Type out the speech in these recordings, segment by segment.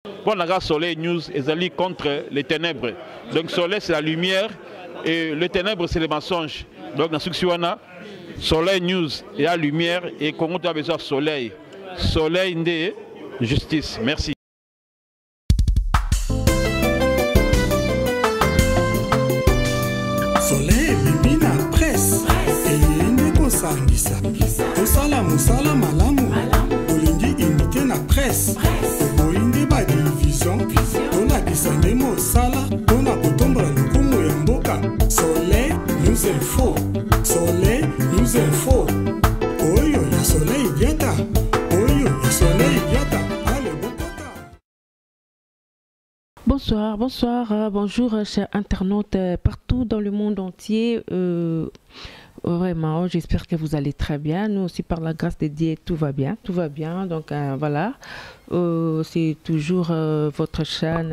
Bon, on a Soleil News, ils allient contre les ténèbres. Donc, Soleil, c'est la lumière et le ténèbre, c'est le mensonge. Donc, dans ce que Soleil News, il y a lumière et Congo, tu as besoin de soleil. Soleil de justice. Merci. Soleil, Bimina, presse. Et Ndeko Sangisa. Tosala Musala Malamu. Olingi imité na presse. Boindi ba division. Tona kisande Mosala. Tona kotombra lukumu ya mboka. Soleil, nous info. Soleil, nous info. Oyo ya soleil diata. Oyo ya soleil diata. Allez, bokota. Bonsoir, bonsoir, bonjour chers internautes partout dans le monde entier. Vraiment, j'espère que vous allez très bien. Nous aussi, par la grâce de Dieu, tout va bien. Tout va bien. Donc voilà, c'est toujours votre chaîne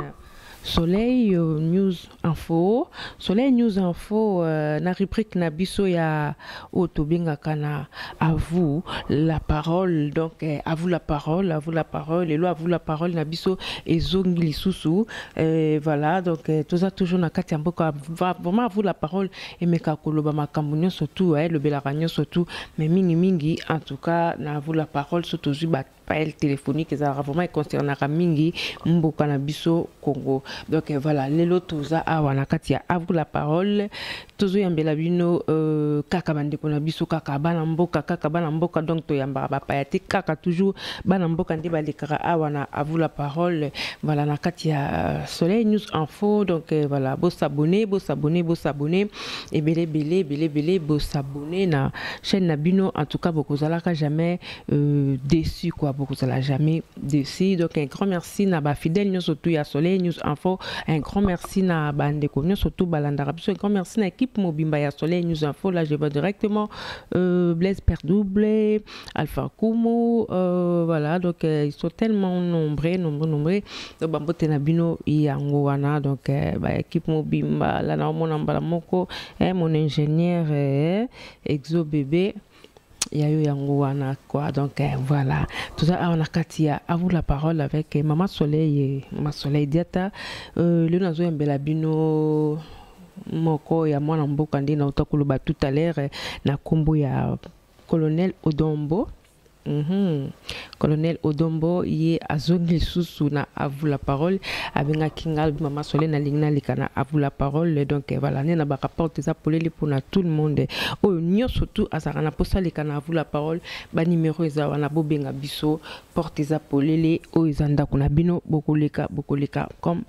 Soleil News Info. Soleil News Info, na rubrique na biso ya Otobinga Kana. À vous la parole. Donc à vous la parole, à vous la parole. Et là, à vous la parole na biso et zongi lisusu. Voilà, donc tout ça toujours na kati mboka. Vraiment à vous la parole et meka koloba makambo surtout, le belaragnon surtout. Mais mingi en tout cas na vous la parole surtout bat appel téléphonique ça vraiment concernera mingi mboka na biso Congo. Donc voilà, lelo toza awana katia à vous la parole. Tozo yambela bino kaka bandeko na biso kaka bana mboka donc to yamba ba payate kaka toujours bana mboka nde balekara awana à vous la parole. Voilà na katia Soleil News Info. Donc voilà, beau s'abonner et belé beau s'abonner na chaîne na bino. En tout cas beaucoup zalaka jamais déçu quoi, beaucoup zala jamais déçu. Donc un grand merci na ba fidèle nous surtout ya Soleil News Info. Un grand merci na bandeko nous surtout balandara biso. Un grand merci na équipe Mobimba ya Soleil News Info. Là je vais directement Blaise Perdoublé, Alpha Kumu, voilà, donc ils sont tellement nombreux. Donc bambote na bino yango wana, donc équipe Mobimba là na mon ambala moko mon ingénieur Exo bébé yayo yango wana quoi. Donc voilà, tout ça on a katia à vous la parole avec Maman Soleil Diata. Le nazo yambela bino moko ya mwana mboka ndi na utakuluba tout à l'heure na kombo ya Colonel Odombo. Colonel Odombo ye azongi susu na à vous la parole abenga kingal Maman Soleil na lingna likana à vous la parole. Donc voilà, ne na ba rapport ça pour na tout le monde o nyo surtout azara na posa likana à vous la parole ba numéro eza wana bobenga biso porte za polele o izanda kuna bino bokoleka comme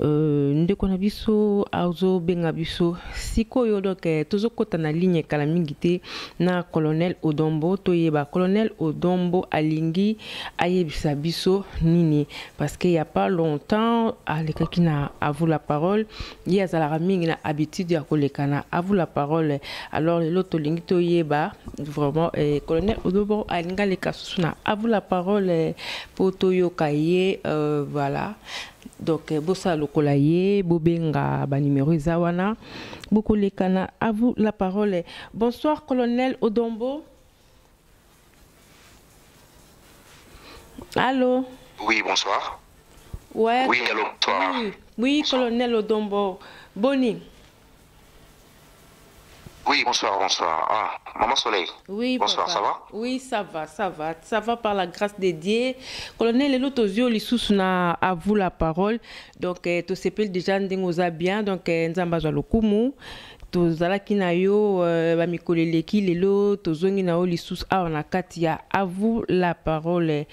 ndeko na biso azo benga biso sikoyo. Donc tozo kota na ligne kala mingite na Colonel Odombo toyeba Colonel Odombo alingi ayebisa biso nini, parce qu'il y a pas longtemps aleka kina à vous la parole ya zala mingi na habitude ya kolekana à vous la parole. Alors l'autre lingi toyeba vraiment Colonel Odombo alinga leka susuna à vous la parole pour toyo kaye voilà. Donc bossa lokolaye bobenga ba numéro zawana beaucoup les kana. À vous la parole. Bonsoir Colonel Odombo. Allô. Oui, bonsoir. Ouais. Oui, allô, bonsoir. Oui, Colonel Odombo. Boni. Oui, bonsoir. Ah, Maman Soleil. Oui, bonsoir, papa. Ça va? Oui, ça va par la grâce de Dieu. Colonel Elotozio Lissousna à vous la parole. Donc to s'appelle déjà Ndengoza bien, donc Nzamba Zalokumu. To zalaki na yo ba mikoleleki lelo to zongi na o Lissous a on a katia à vous la parole.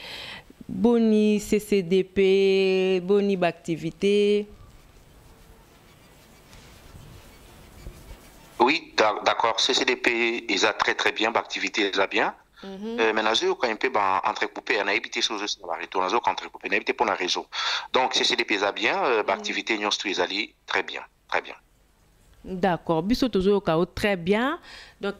Boni CCDP, boni activité. Oui, d'accord. CCDP, ils a très bien, l'activité, ils a bien. Mais nous quand un peu entrecoupé, on a évité sur le réseau, on a entrecoupé, on a évité pour un réseau. Donc CCDP, ils a bien, l'activité, nous tous allés très bien. D'accord, biso toujours très bien. Donc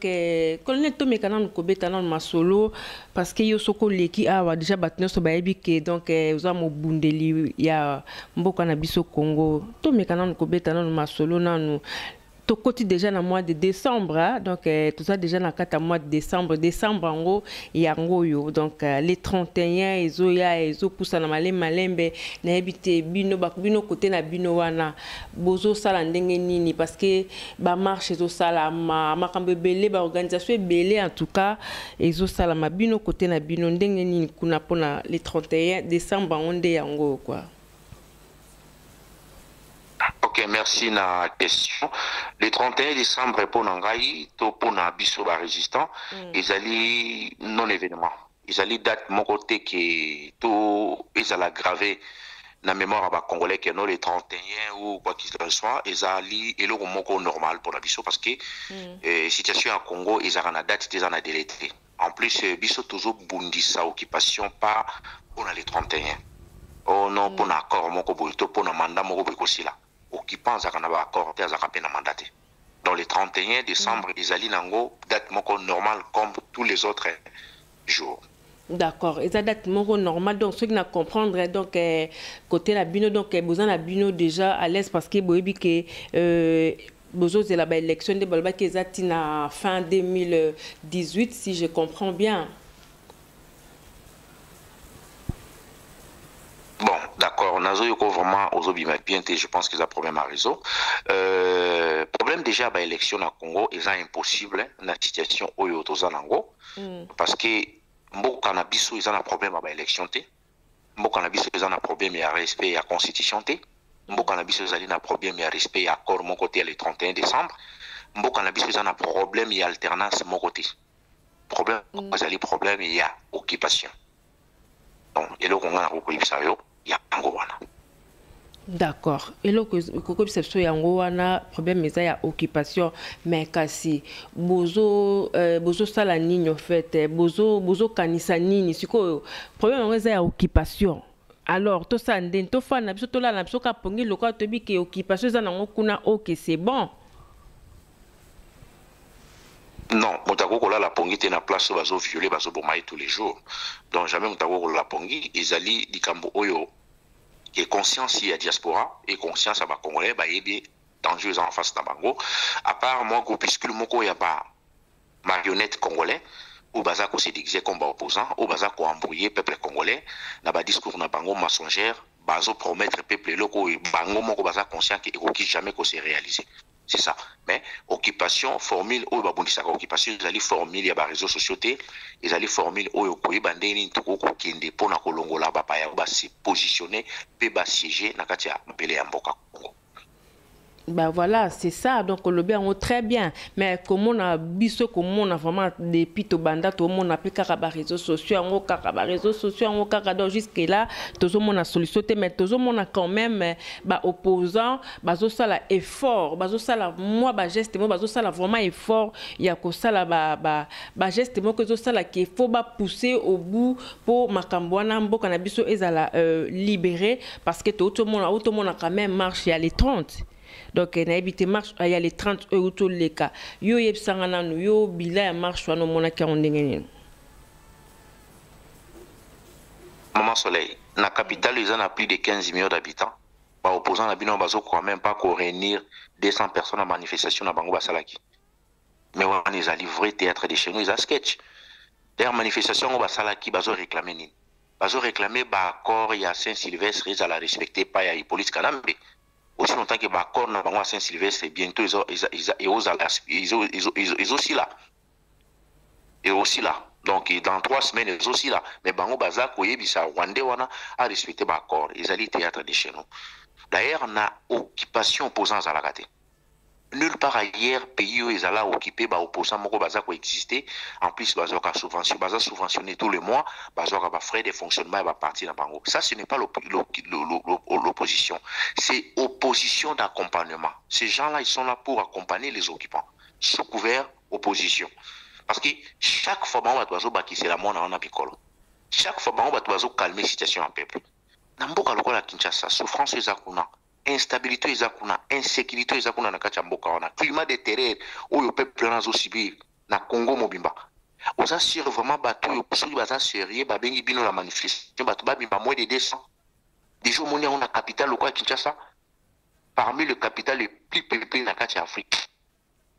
colonel Tomé Kanan Kobeta nan masolo parce que yo soko leki awa déjà batno so baebike. Donc uza mo bundeli ya mboka na biso Congo. Tomé Kanan Kobeta nan masolo nanu côté déjà dans le mois de décembre, hein? Donc tout ça déjà dans le mois de décembre en gros yango donc les 31 ezo poussa na malembe na habité bino côté na bino wana bozo sala ndenge nini parce que ba marche ezo sala makambe belé ba organisation belé en tout cas ezo sala ma bino côté na bino ndenge nini kuna pona les 31 décembre onde yango quoi. Ok, merci na question. Le 31 décembre pour Nangaï, pour na biso ba résistant, ils allaient non événement. Ils allaient date mon côté qui tout ils allaient graver na mémoire à congolais que non le 31 ou quoi qu'il soit, ils allaient et le moko normal pour la biso parce que situation à Congo ils allaient na date ils allaient délété. En plus biso toujours bundisa occupation pas pour le 31. Oh non pour na accord moko bolito pour na mandat moko bikosila. Occupants à un accord mandaté. Dans le 31 décembre, ils allaient nango date moko normale comme tous les autres jours. D'accord, et ça date moko normal donc ceux qui n'a comprendre donc côté la bino donc besoin la bino déjà à l'aise parce que boyebi que besoin de la élection de balba qui est na fin 2018 si je comprends bien. Bon, d'accord. Nazo yoko vraiment aux obima bien je pense qu'ils ont problème à réseau. Problème déjà à l'élection à Congo, ils ont impossible la situation au Yotozanango parce que beaucoup cannabis ils ont un problème à l'élection té. Beaucoup cannabis ils ont un problème à respect à constitution té. Beaucoup cannabis ils ont un problème à respect à accord mon côté le 31 décembre. Beaucoup cannabis ils ont un problème à alternance mon côté. Problème, problème il y a occupation. Donc, et là, on a recouvert ça, il y a Angowana. D'accord. Et là, comme c'est ça, Angowana, problème, il y a occupation, mais kasi, bozo sala nini en fait, bozo kanisa nini, c'est quoi, problème, il y a occupation. Alors, tout ça, tout fan, na biso to la na biso ka pongi loka to bi ke occupation za nango kuna ok, c'est bon. Non, Moutako la pongi te na place bazo violer bazo bomaï tous les jours. Donc jamais Moutako la pongi, ils allaient di kambo oyo qui est conscience il y a diaspora et conscience à ba congolais ba yebi dangereux en face d'Abango. À part moi groupuscule moko ya ba marionnette congolais ou baza ko se déguiser comme opposant ou baza ko embrouiller peuple congolais na ba discours na bango mensongère bazo promettre peuple loko bango moko baza conscient que ko jamais ko se réaliser. C'est ça. Mais occupation, formule, ou babundisaka occupation, ils allaient formule, il y a des réseaux sociaux, ils allaient formule, ou yokoye bandeni, toko kende, pona kolongola, bapaya, ba se positionner, pe ba siéger, nakati ya mpele ya mboka Congo. Ben voilà, c'est ça. Donc, le bien, très bien. Mais comme on a biso, comme on a vraiment des pito bandas, tout le monde a pu faire des réseaux sociaux, on a des réseaux sociaux, on a donc jusque-là, tout le monde a sollicité, mais tout le monde a quand même, opposant, bazo ça la effort, bazo ça la, moi, geste, moi, bazo ça la vraiment effort, il y a que ça la, geste, moi, que ça la, qu'il faut pousser au bout pour Makambouana, Mboka na biso, et la libérer, parce que tout le monde a quand même marché à les 30. Donc, il y a les 30 euros les cas. Yo yeb sangana no yo bila marche no mona ka ondengene. Maman Soleil, la capitale ils en a plus de 15 millions d'habitants. Ba opposant la bino bazo quand même pas qu'on réunir 200 personnes en manifestation na bango basalaki. Mais on les a livré théâtre de chez nous, ils a sketch. D'ailleurs manifestation on basalaki bazo réclamer ni. Bazo réclamer ba accord il y a Saint-Sylvestre ils la respecter pas il y a police Kanambe. Aussi longtemps que l'accord n'a pas Saint-Sylvestre, bientôt ils aussi là. Et aussi là. Donc dans 3 semaines, ils aussi là. Mais Bango Baza, Koyebisa, Rwandais, a respecté l'accord. Ils allaient théâtre de chez nous. D'ailleurs, on a occupation opposant à la gâte. Nulle part ailleurs, pays où ils allaient occuper, opposant Moko Baza exister. En plus, Baza subventionné tous les mois, Baza frais de fonctionnement et parti dans Bango. Ça, ce n'est pas l'opposition. C'est opposition d'accompagnement. Ces gens-là, ils sont là pour accompagner les occupants. Sous couvert, opposition. Parce que chaque fois, on va c'est la monnaie en apicole. Chaque fois, on va calmer la situation en peuple. Namboka lokola Kinshasa, souffrance ezakuna, instabilité ezakuna, insécurité ezakuna na kati ya mboka wana, climat de terreur oyo peuple nazo subir na Congo mobimba. Oza sur vraiment bato yo soki baza sérieux babengi bino la manifestation bato babimba moins de 200. Déjà on a capitale lokola Kinshasa, parmi le capital le plus peuplé na kati ya Afrique.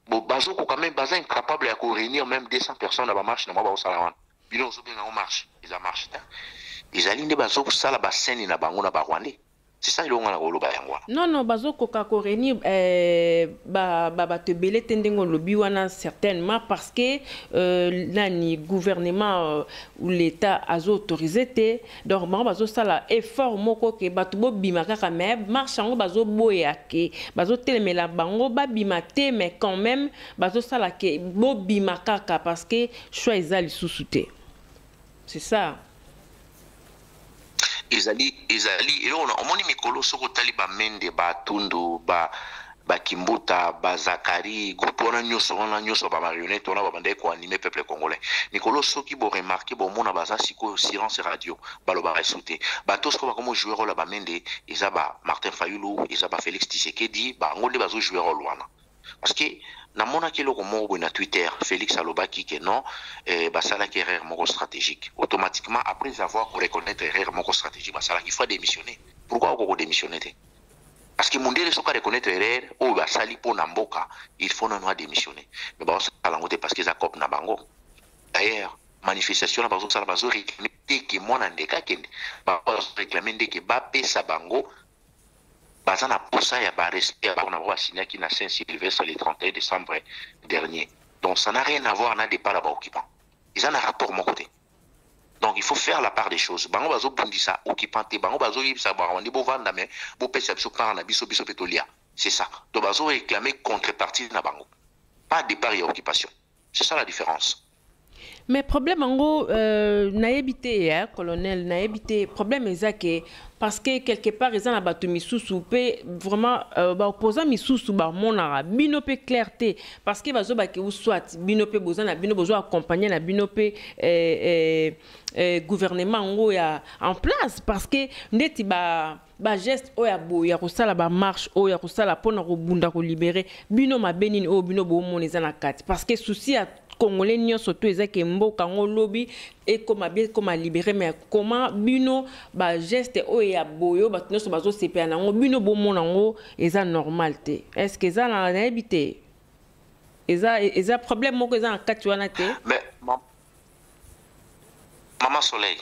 bon bazoko quand même baza incapable à réunir même 200 personnes à la marche na ba osala wana bino zo benga marche ils a marché ils alinde bazoko sala ba scène na bango na ba Rwandais. C'est ça, non, non, bazo koka koreni ba te belé tendengo lobi wana certainement parce que nani gouvernement ou l'état a autorisé te donc bazo sala effort moko ke batu bo bima kaka mais marche ngo bazo boya ke bazo telemela bango ba bima te mais quand même bazo sala ke bo bima kaka parce que choix ezali sous-souté. C'est ça. Ezali et on a moni mikolo soko tali ba mende ba tundu ba Kimbuta ba Zakari groupe on a nyoso ba marionnette on a ba bande ko animer peuple congolais mikolo soki bo remarquer bo mona baza siko silence radio baloba resouté ba tous ko ba comme joueur la ba mende ezaba Martin Fayulu ezaba Félix Tshisekedi ba ngolé bazo joueur lwana parce que na mona kilo ko mo na Twitter Félix alobaki que non basala qui erreur moko stratégique automatiquement après avoir reconnaître erreur moko stratégique basala qu'il faut démissionner. Pourquoi on démissionner? Parce que mondele soka reconnaître erreur o basali po na mboka il faut non démissionner mais ba sala ngote parce que za cop na bango. D'ailleurs manifestation na bazo sala bazo réclamer que mona ndeka kende ba réclamer que ba pesa bango bazana posa ya ba respect ba on a signé qui na Saint-Sylvestre le 31 décembre dernier. Donc ça n'a rien à voir na départ là-bas occupant. Ils en ont un rapport mon côté. Donc il faut faire la part des choses. Bango bazo bundisa occupant te bango bazo yibisa ba on dit bo vanda mais bo pesa biso par na biso petolia. C'est ça. Donc bazo réclamer contrepartie na bango. Pas départ et occupation. C'est ça la différence. Mais problème en gros naébité hein colonel naébité problème est parce que quelque part ils ont abattu misusu pe vraiment opposant misusu ba monara binope clarté parce que bazo ba ke ou soit binope besoin na bino besoin accompagner na binope gouvernement ngo ya en place parce que ndeti ba geste oya boya ko sala ba marche oya ko sala pona ko bunda ko libérer bino ma benini o bino bo moneza na kati parce que souci a Congolais n'y surtout ezaki mboka ngo lobby et comment bien comment libérer mais comment bino ba geste oya boyo ba tino so bazo sepia na ngo bino bo mona ngo eza normalité est-ce que ça na habité eza problème moko eza en kati wana te mais maman Soleil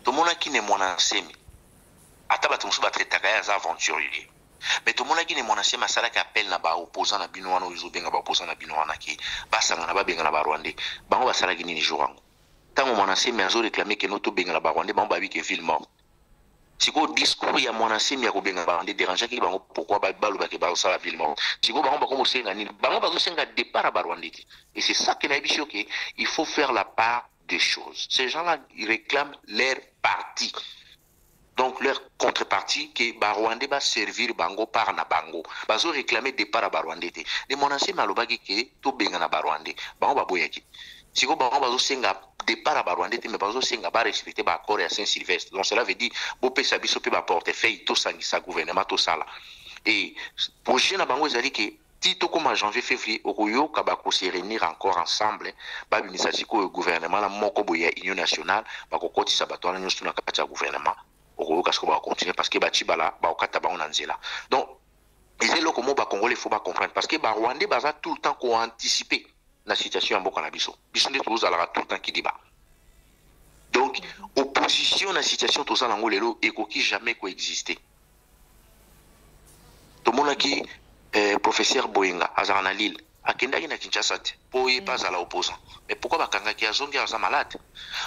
tout monde qui ne mona semi ata ba tumusu ba traiter ya za aventurier. Mais tout le monde qui est mon ancien masala qui appelle na ba opposant na bino wana ozo benga ba opposant na bino wana ki ba sanga na ba benga na ba Rwandais bango ba sala kini ni jorango tango mon ancien mais azo réclamer que noto benga na ba Rwandais bango ba bi que ville mort siko discours ya mon ancien mais ko benga ba Rwandais déranger ki bango pourquoi ba loba ke ba sala ville mort siko bango ba ko senga ni bango ba zo senga départ ba Rwandais et c'est ça que na biso que il faut faire la part des choses. Ces gens-là ils réclament leur parti. Donc leur contrepartie que Barwandé va servir bango par na bango. Bazo réclamer départ à Barwandé. De mon ancien malobaki que tout benga na Barwandé. Bango ba boyaki. Si go bango bazo senga départ à Barwandé mais bazo senga ba respecter ba accord à Saint-Sylvestre. Donc cela veut dire bo pesa biso pe ba portefeuille tout sangisa gouvernement tout ça là. Et projet na bango ezali que tito comme en janvier février okoyo kabako se réunir encore ensemble ba bimisa siko gouvernement la moko boya union nationale ba kokoti sabato na nyoso na kati ya gouvernement. Va continuer parce que Batibala va au Katabaon Anzela. Donc, les locaux Congolais, il faut pas comprendre parce que Rwandais va tout le temps qu'on anticiper la situation en Bokanabiso. Bisonde tous à tout le temps qui débat. Donc, opposition à la situation tous en Angolelo et qui jamais coexister. Tout le monde qui professeur Boyenga, Azarana Lille, à Kendaki na Kinshasa, pour y pas à l'opposant. Mais pourquoi Bakanga qui a zongi à malade?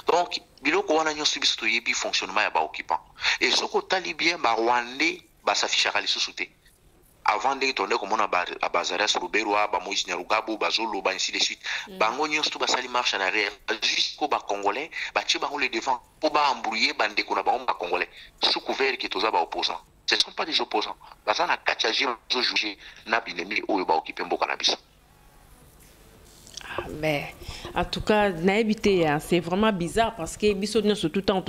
Donc, biloko wana nyo subi sto yebi fonctionnement ya ba occupant. Et soko talibien ba Rwandais ba s'affichera les sous-soutés. Avant de tourner comme on a Bazaria sur Berwa, ba Moïse Nyarugabo, ba Zolo, ba ainsi de suite. Bango nyo sto ba sali marche en arrière jusqu'au ba Congolais, ba ti ba le devant pour ba embrouiller ba ndeko na ba Congolais. Sous couvert qui toza ba opposant. Ce ne sont pas des opposants. Baza na kachaji zo juger na binemi oyo ba occuper mboka na biso. Mais en tout cas, c'est vraiment bizarre parce que tout le temps,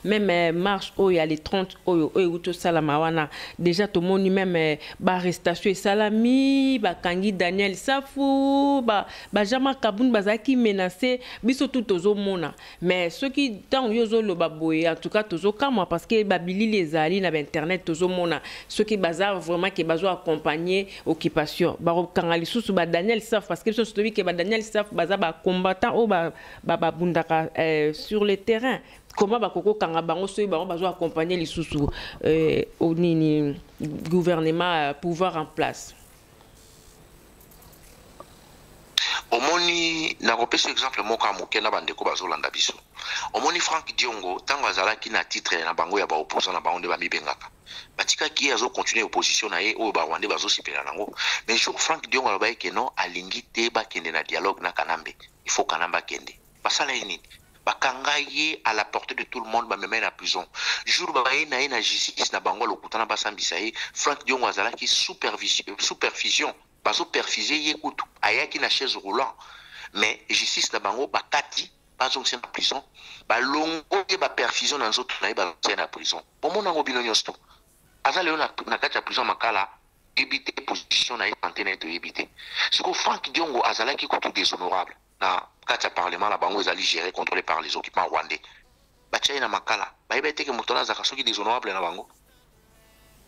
même marche où il y a les 30 où salamawana déjà tout le monde même arrestation et salami kangi Daniel Safou jama Kaboun bazaki menacé biso tout mona mais ceux qui tant yozo lo baboy en tout cas tozo kama parce que babili les ali na internet tozo mona ceux qui bazar vraiment qui bazo accompagner occupation kangali sous Daniel Saf parce que celui qui Daniel Saf baza ba combattant au bundaka sur le terrain. Comment bakoko kanga bango so ba bazo accompagner les sous au nini gouvernement pouvoir en place. Omoni na kopesa exemple moka moke na bandeko bazolanda biso. Omoni Frank Diongo tango azalaki na titre na bango ya ba opposant na bango de ba mibengaka. Batika ki azo continuer opposition na ye o ba Rwanda bazo sipela nango. Mais je Frank Diongo aloba ke non alingi te ba kende na dialogue na Kanambe. Il faut Kanamba kende. Basala nini? Bakanga ye à la portée de tout le monde ba meme na prison. Jour ba ye na justice na bango lokutana basambisa ye Frank Diongo azalaki supervision bazo perfuser ye kutu ayaki na chaise roulant mais justice na bango bakati bazo na prison balongo ye ba perfusion na nzoto na ye ba na prison bomona ngo bino nyosto azali na kati ya prison makala éviter position na ye antenne de éviter siko Frank Diongo azalaki kutu déshonorable na kati ya parlement la bango ezali géré contrôlé par les occupants rwandais batia na makala bayeba teke mutona zaka soki déshonorable na bango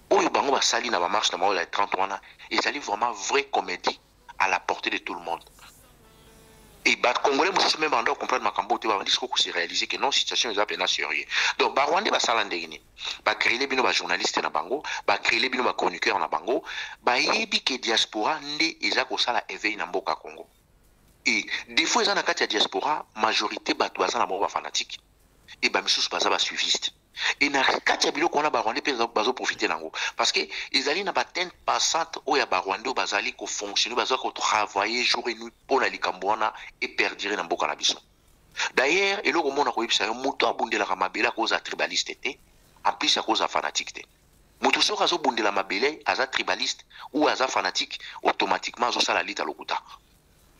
oyo bango basali na ba marche na bango la 30 wana ezali vraiment vraie comédie à la portée de tout le monde et ba congolais mususu même banda comprendre makambo te ba ndisiko ko se réaliser que non situation est pena sérieux donc ba rwandais basala ndengini ba créer bino ba journaliste na bango ba créer bino ba chroniqueur na bango ba yebi ke diaspora nde eza ko sala éveil na mboka Congo et des fois eza na kati ya diaspora majorité bato baza na bango ba fanatique et ba misusu baza ba suiviste et na kati ya biloko wana ba Rwandais pe bazo profiter nango parce que ezali na ba tente passante oya ba Rwandais bazali ko fonctionner bazo ko travailler jour et nuit pour la likambo wana et perdre na mboka na biso d'ailleurs eloko mona ko yebisa yo moto abundela ka mabela ko za tribaliste te en plus à cause fanatique te moto so kazo bundela mabele aza tribaliste ou aza fanatique automatiquement zo sala lita lokuta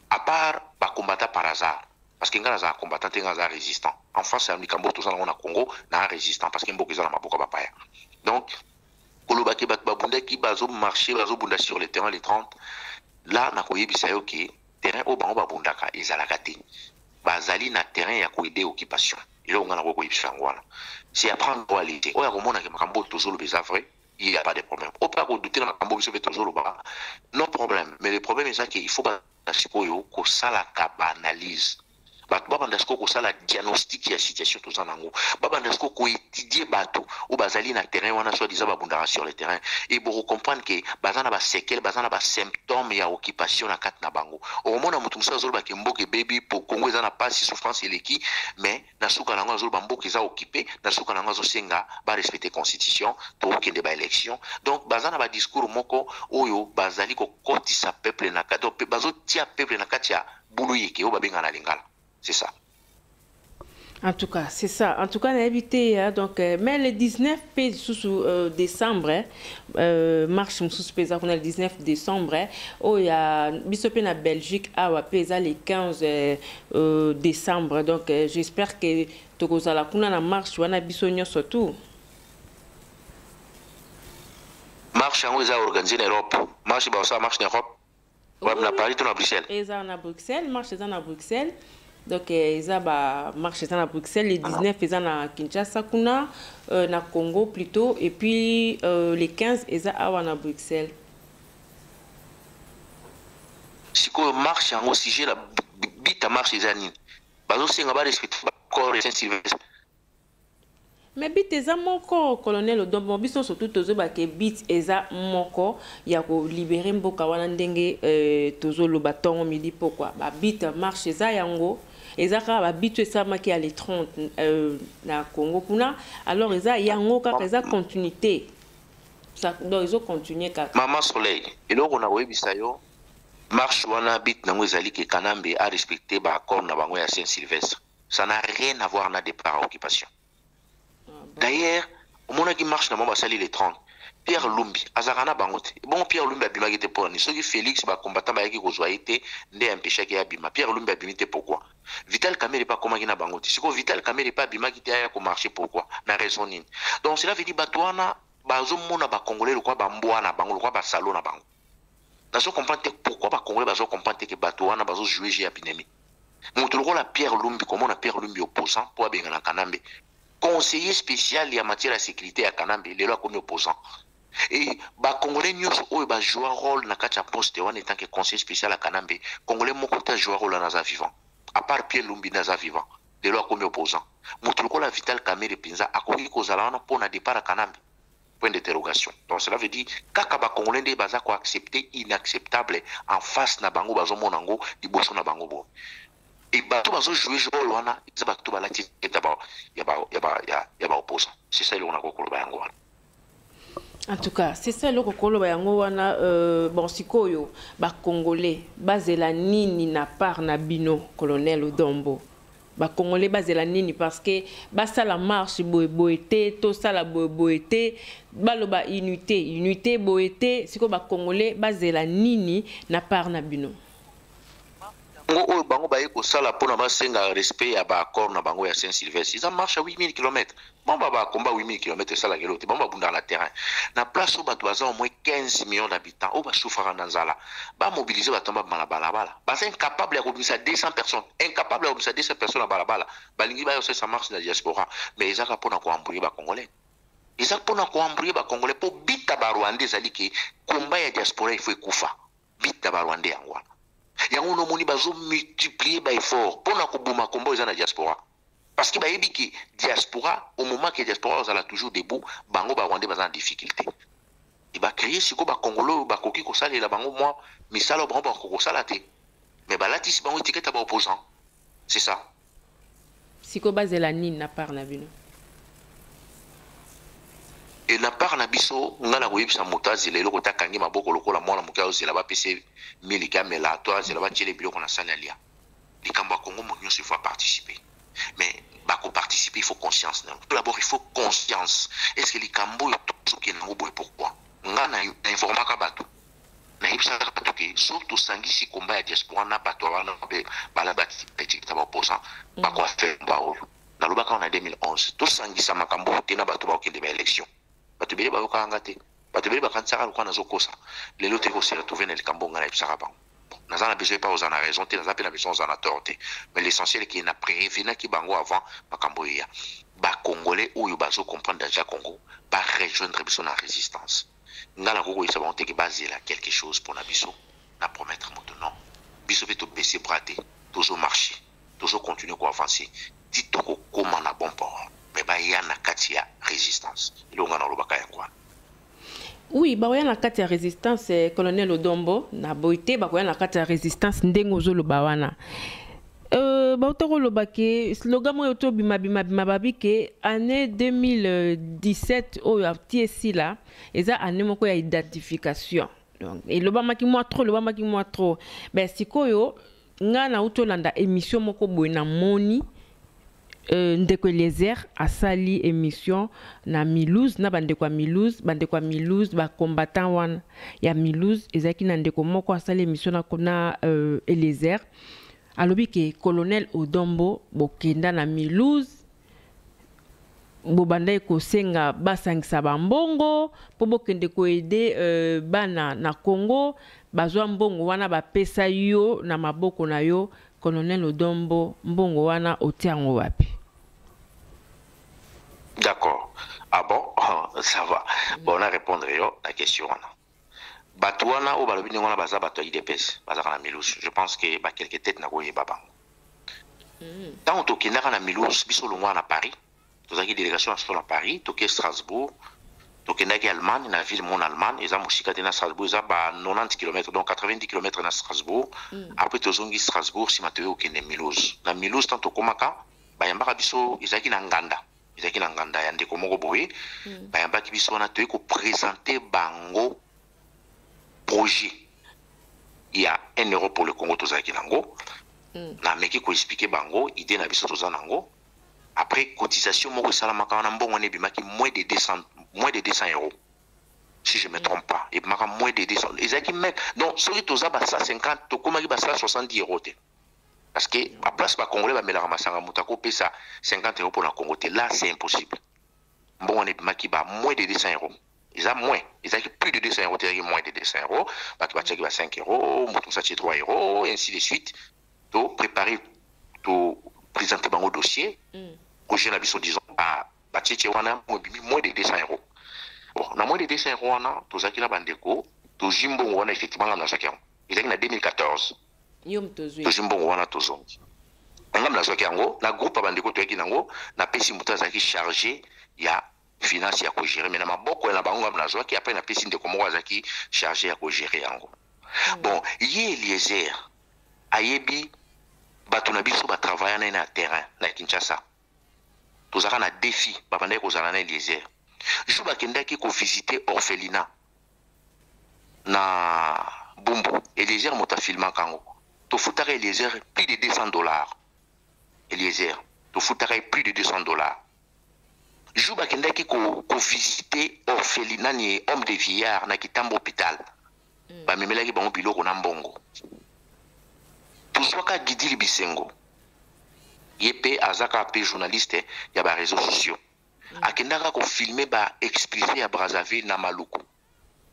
à part ba combattant par hasard parce que ngana za combattant te ngana za résistant en France c'est mikambo to na Congo na résistant parce que mboka za na maboka bapaya donc koloba ke bat babunda ki bazo marcher bazo bunda sur le terrain les 30 là na koyebisa yo ke terrain o bango babundaka ezalaka te bazali na terrain ya ko aider occupation ilo ngana ko koyebisa ngwana c'est apprendre à l'aider o ya komona ke makambo to zolo beza vrai il n'y a pas de problème au pas ko douter na makambo biso beto zolo ba non problème mais le problème est ça qu'il faut ba sikoyo ko sala ka analyse baba ndasko ko sala diagnostic ya situation to zanango baba ndasko ko étudier bato ou bazali na terrain wana soit disant babundara sur le terrain et pour comprendre que bazana ba séquelles bazana ba symptômes ya occupation na kat na bango au moment na mutu musa zolo ba kemboke baby pour Congo ezana pas si souffrance eleki mais na suka nango zolo ba mboka eza occupé na suka nango zo senga ba respecter constitution to kende ba élection donc bazana ba discours moko oyo bazali ko kotisa peuple na kado pe bazo tia peuple na katia bulu yeke o babenga na lingala. C'est ça. En tout cas, c'est ça. En tout cas, on a évité. Hein, donc, mais le 19 décembre, marche sous pesa qu'on a le 19 décembre, où il y a Bisopé en Belgique, à Wapesa le 15 décembre. Donc, j'espère que Tokozala Kuna na marche, on a Bisogno surtout. Marche en organisé en Europe. Marche en Europe. Oui, on a parlé de Bruxelles. Ils sont à Bruxelles, marche à Bruxelles. Donc, ils ont marché à Bruxelles, les 19, ils sont à Kinshasa, na Congo plutôt, et puis les 15, ils sont à Bruxelles. Si on marche en sujet, la bite marche les années. Bazo Singaba respecte encore les Saint-Sylvestre. Mais bit eza moko colonel donc bon biso surtout tozo ba ke bit eza moko ya ko libérer mboka wana ndenge tozo lo batongo midi pourquoi ba bit marche eza yango eza ka ba bit eza maki à les 30 na Congo kuna alors eza yango ka eza continuité ça donc ils ont continué ka Maman Soleil eloko na webisa yo marche wana bit nango ezali ke Kanambe a respecter ba accord na bango ya Saint-Sylvestre ça n'a rien à voir na départ à occupation. D'ailleurs, au monde qui marche dans mon sali les 30 Pierre Lumbi azakana bangote bon Pierre Lumbi abima qui était pour ni ceux qui Félix ba combattant ba qui kozoité ndé empêcher qui abima Pierre Lumbi abimité pourquoi Vital Kamerhe pas comment qui na bangote siko Vital Kamerhe pas abima qui était à marcher pourquoi na raison nini donc cela veut dire batouana bazo mona ba congolais le quoi ba mbwana bango le quoi ba salon na bango nazo comprendre pourquoi ba congolais bazo comprendre que batouana bazo jouer j'ai abinemi Moutoulo la Pierre Lumbi comment on a Pierre Lumbi opposant pour abenga na Kanambe conseiller spécial en matière de sécurité à Kanambe les lois comme opposant et ba congolais nyos o ba jouer rôle na kacha poste en tant que conseiller spécial à Kanambe congolais moko ta jouer rôle na za vivant à part Pierre Lumbi na za vivant les lois comme opposant Moutoulo la Vital Kamerhe pinza akoki kozala na pona départ à Kanambe point d'interrogation donc cela veut dire kaka ba congolais de baza ko accepter inacceptable en face na bango bazo monango liboso na bango bo et bateau bazo jouer jouer wana ils bateau balati etaba ya ba opposant c'est ça le on a kokolo ba yango wana en tout cas c'est ça le kokolo ba yango wana bon sikoyo ba congolais bazela nini na part na bino colonel Odombo ba congolais bazela nini parce que basa la marche boete to sala boete baloba unité boete siko ba congolais bazela nini na part na bino Ngo bango ba yeko sala pona ba senga respect ya ba accord na bango ya Saint-Sylvestre ils en marche à 8000 km bon ba combat 8000 km sala gelote bon ba bunda na terrain na place au bato baza au moins 15 millions d'habitants au ba souffra na nzala ba mobiliser ba tomba na balabala ba c'est incapable ya kobisa 200 personnes incapable ya kobisa 200 personnes na balabala balingi ba yo ça marche na diaspora mais ils a pona ko embrouiller ba congolais ils a pona ko embrouiller ba congolais pour bita ba rwandais zaliki combat ya diaspora il faut kufa bita ba rwandais yango yango no moni bazo multiplier ba effort pona ko boma combat za na diaspora parce que ba yebiki diaspora au moment que diaspora za la toujours debout bango ba rwandais baza en difficulté et ba créer siko ba congolo ba koki ko salela bango moi misala bango ba ko sala te mais ba latis bango étiquette ba opposant c'est ça siko bazela nini na part na bino et na part na biso ngala ko yebisa motazi lelo ko takangi maboko lokola mwana mukao zela ba pc milika mela to zela ba tshele biloko na sanalia likambo Congo mo nyonso faut participer mais ba ko participer il faut conscience tout d'abord il faut conscience est-ce que likambo yo tout qui na boye pourquoi ngana informa ka bato na yebisa ka bato ke surtout sangisi combat ya diaspora na bato wana be bala bati petit taba opposant ba ko faire ba o na lobaka on a 2011 tout sangisa makambo tena bato ba okende ba élection bato bele ba okanga te bato bele ba kansaka ko na zokosa lelo te ko se retrouver na likambo ngana yebisa ba naza na besoin pas aux en raison te naza pe na besoin aux en tort te mais l'essentiel qui na prévenir ki bango avant makambo ya ba congolais oyo bazo comprendre déjà Congo ba rejoindre biso na résistance ngala ko isa ba te ke bazela quelque chose pour na biso na promettre moto non biso pe to baisser braté toujours marcher toujours continuer ko avancer tito ko koma na bon port mais ba ya na kati ya résistance ilo ngana lobaka yango oui baoya na kati ya résistance colonel Odombo na boité bakoya na kati ya résistance ndengo zoloba wana bautoko lobake slogan mo yoto bima babike année 2017 oyo atiesi la eza année moko ya identification donc et lobamaki moi trop ben sikoyo nga na utolanda émission moko boye na moni ndeko Eliezer asali émission na Milouz na bandeko Milouz ba combattant wana ya Milouz ezaki na ndeko moko asali émission na Eliezer alobi ke colonel Odombo bokenda na Milouz bobanda ko senga basangisa bambongo po bokende ko aider bana na Congo bazwa mbongo wana bapesa yo na maboko na yo colonel Odombo mbongo wana otiango wapi? D'accord. Ah bon, ça va. Bon, on a répondre la question. Batouana ou balobini wana baza bato IDPS, baza na Milouz. Je pense que ba quelques têtes na goye baba. Tant to kinaka na Milouz, biso longwa na Paris. Tozaki délégation à Paris, toke Strasbourg, toke ndaki Allemagne na ville mon Allemagne, eza musika na Strasbourg, eza ba 90 km donc 90 km na Strasbourg. Après tozongi Strasbourg si matoyo kende Milouz. Na Milouz tant to komaka, ba yambaka biso ezaki na nganda. Ezaki na nganda ya ndeko moko boye. Ba yambaki biso na toye ko présenter bango projet. Il y a 1 euro pour le Congo tozaki nango. Na meki ko expliquer bango idée na biso tozanango. après cotisation moko salamaka wana mbongo ne bimaki moins de 200 euros. Si je ne me trompe pas, et maka moins de 200. Et ça qui mec, donc celui qui a 150, to komaki ba 170 euros. Parce que à place ba congolais ba melaka masanga mutako pesa 50 euros pour la Congo. Là c'est impossible. Bon on est maki ba moins de 200 euros. Ils ont moins, ils ont plus de 200 euros, ils ont moins de 200 euros, ils ont 5 euros, ils ont 3 euros, et ainsi de suite. Donc, préparer, présenter mon dossier, pour que je disons, à moins de 200 euros. Bon, on a moins de 200 euros, tout ça qui est bandeko, tout Jimbo, on a effectivement la chacun. Il est en 2014. Tout Jimbo, on a tout ça. On a la chacun, la groupe à bandeko, tu es qui nango, n'a pas si moutas qui chargé, il y a finance ya ko gérer mais na maboko na bango na joie qui après na piscine de komo wazaki chargé ya ko gérer yango. Bon, yé Eliezer ayebi batu na biso ba travailler na terrain na Kinshasa. Tozaka na défi ba bande ko zana na Eliezer. Jo ba kendaki ko visiter orphelinat na Bumbu. Eliezer mota filma kango. To futaka Eliezer plus de $200. Eliezer, to futaka plus de $200. Je vais visiter orphelinat ni homme de vieillard na kitambo hôpital. Ba memela ki bango biloko na mbongo. Tout soit ka Gidili Bisengo. Yepe azaka pe journaliste ya ba réseaux sociaux. Akendaka ko filmer ba expliquer ya Brazzaville na Maluku.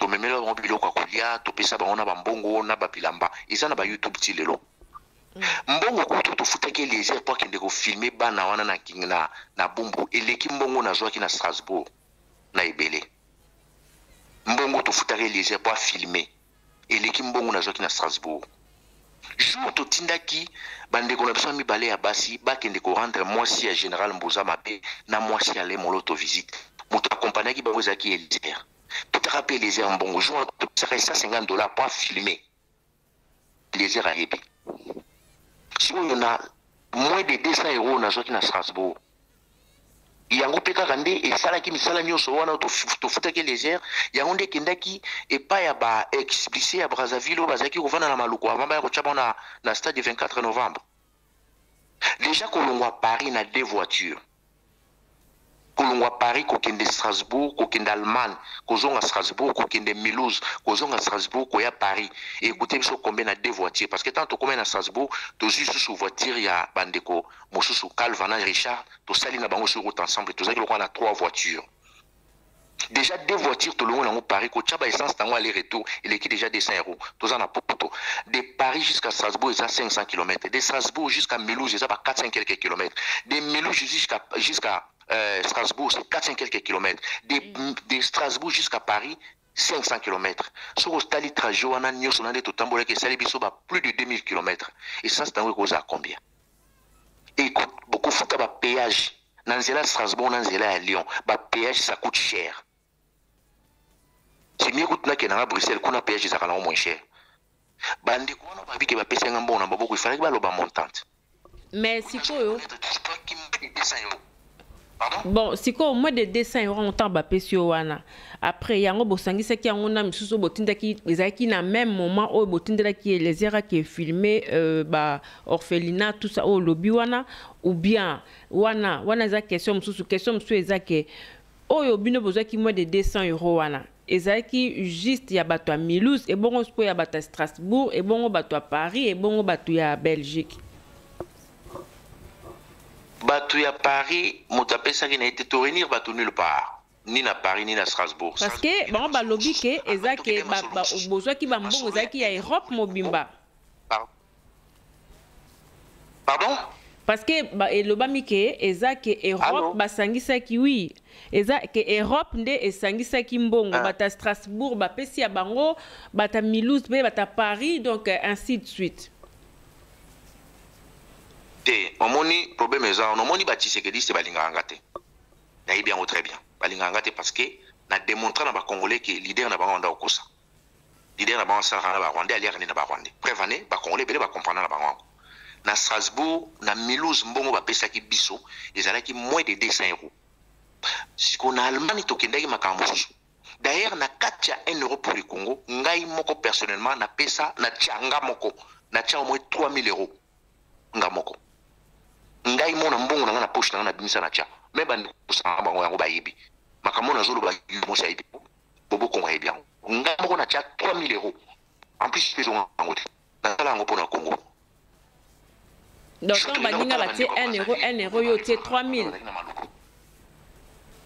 To memela bango biloko kolia, to pesa bango na mbongo na ba bilamba. Isa na ba YouTube tilelo. Mbongo kutu tofutaki Eliezer po akende ko filmer bana wana na kinga na Bumbu eleki mbongo na zwaki na Strasbourg na ebele. Mbongo tofutaki Eliezer po filmer eleki mbongo na zwaki na Strasbourg. Jour to tindaki bandeko na biso mibale ya basi bakende ko rendre mwasi ya général Mbuza Mabe na mwasi ya Lemolo to visite. Moto accompagnaki bango zaki Eliezer. Tout a rappelé Eliezer mbongo jour to ça $50 po filmer. Eliezer a yebi. Si on a moins de 200 euros na zoki na Strasbourg. Yango peka kande et sala ki misala nyoso wana to futaki Eliezer, yango nde kendaki et pas ya ba explicé à Brazzaville bazaki kovana na Maluku avant ba ko tchaba na stade du 24 novembre. Déjà kolongwa Paris na 2 voitures. Kolongwa Paris kokende Strasbourg, kokende Allemagne, kozonga Strasbourg, kokende Mulhouse, kozonga Strasbourg, koya Paris. Et écoutez biso combien na 2 voitures parce que tant to combien na Strasbourg, to juste sous voiture ya bandeko, mosusu Calvana Richard, to sali na bango sur route ensemble, to zaki lokwa na 3 voitures. Déjà 2 voitures to longo na Paris ko tchaba essence tango aller retour, il est qui déjà 200 euros. To za na poto. De Paris jusqu'à Strasbourg, c'est 500 km. De Strasbourg jusqu'à Mulhouse, c'est 400 quelques kilomètres. De Mulhouse jusqu'à Strasbourg, c'est 400 quelques kilomètres. De Strasbourg jusqu'à Paris, 500 km. Sur le stade trajet, on a mis sur tout tambour qui s'est plus de 2000 km. Et ça, c'est un peu à combien? Et beaucoup de péage. Dans Strasbourg, dans à Lyon, le péage, ça coûte cher. C'est mieux que dans Bruxelles, qu'on a péage, ça coûte moins cher. Bandi ko na babi ke ba pesa ngambo na baboko il fallait ba loba montante. Mais si quoi bon, si quoi au moins de 200 euros on t'a ba pesio wana. Après yango bosangisa ki yango na misusu botinda ki ezaki na même moment o botinda ki Eliezer qui est filmé ba orphelinat tout ça au lobby wana ou bien wana za question misusu ezaki oyo bino bozaki moins de 200 euros wana. Ezaki juste ya bato à Mulhouse et bon on ya bato à Strasbourg et bon bato à Paris et bon bato ya Belgique. Bato ya Paris motapesa ki na été to revenir bato nulle part ni na Paris ni na Strasbourg. Parce que bon ba lobby ke ezaki ba bozwa ki ba mbongo ezaki ya Europe mobimba. Pardon? Parce que elobami ke ezaki Europe basangisaki oui. Eza ke Europe nde esangisaki mbongo bata Strasbourg bapesi ya bango bata Mulhouse be bata Paris donc ainsi de suite. Te omoni problème eza omoni Tshisekedi se balinganga te. Nayi bien très bien. Balinganga te parce que na démontrer na ba congolais que leader na bango nda okosa. Leader na bango sa na ba Rwandais ali na ba Rwandais. Prévané ba congolais bele ba comprendre na bango. Na Strasbourg na Mulhouse mbongo bapesaki biso ezalaki moins de 200 euros. Si on a Allemagne tokendaki makambo susu. D'ailleurs na katia 1 euro pour le Congo, ngai moko personnellement na pesa na tianga moko, na tia au moins 3000 euros. Nga moko. ngai mona mbongo na nga na poche na nga na bimisa na tia me bandi kusanga bango yango bayebi makambo na zolo ba yumosa yebi bobo kongo yebi yango ngai moko na tia 3000 euros en plus peso yango te na sala yango pona Congo. Donc on va dire que 1 euro yo tie 3000.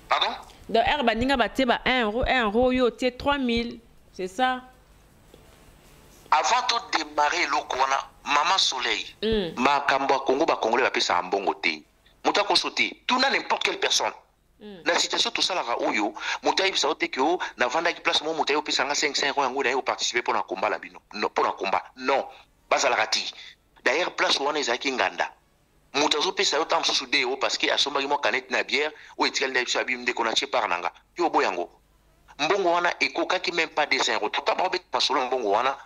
Pardon? Donc on va dire 1 euro yo tie 3000, c'est ça? Avant de démarrer le Kouana, Maman Soleil, makambo Congo ba Congolais va pesa un bon côté. Mouta ko sauter, tout n'importe quelle personne. La situation tout ça la oyo, mouta ibisa ote que o na vanda ki place mo mouta yo pesa 500 euros yango na yo participer pour un combat la bino. Non, pour un combat. Non, basa la rati. D'ailleurs place wana ezaki nganda. Mouta zo pesa yo tam sous deo parce que asomba ki mo canette na bière ou etikali na biso abim de konache par nanga. Yo boyango. Mbongo wana ekoka ki même pas 200 euros. Tout pas ba bet masolo mbongo wana.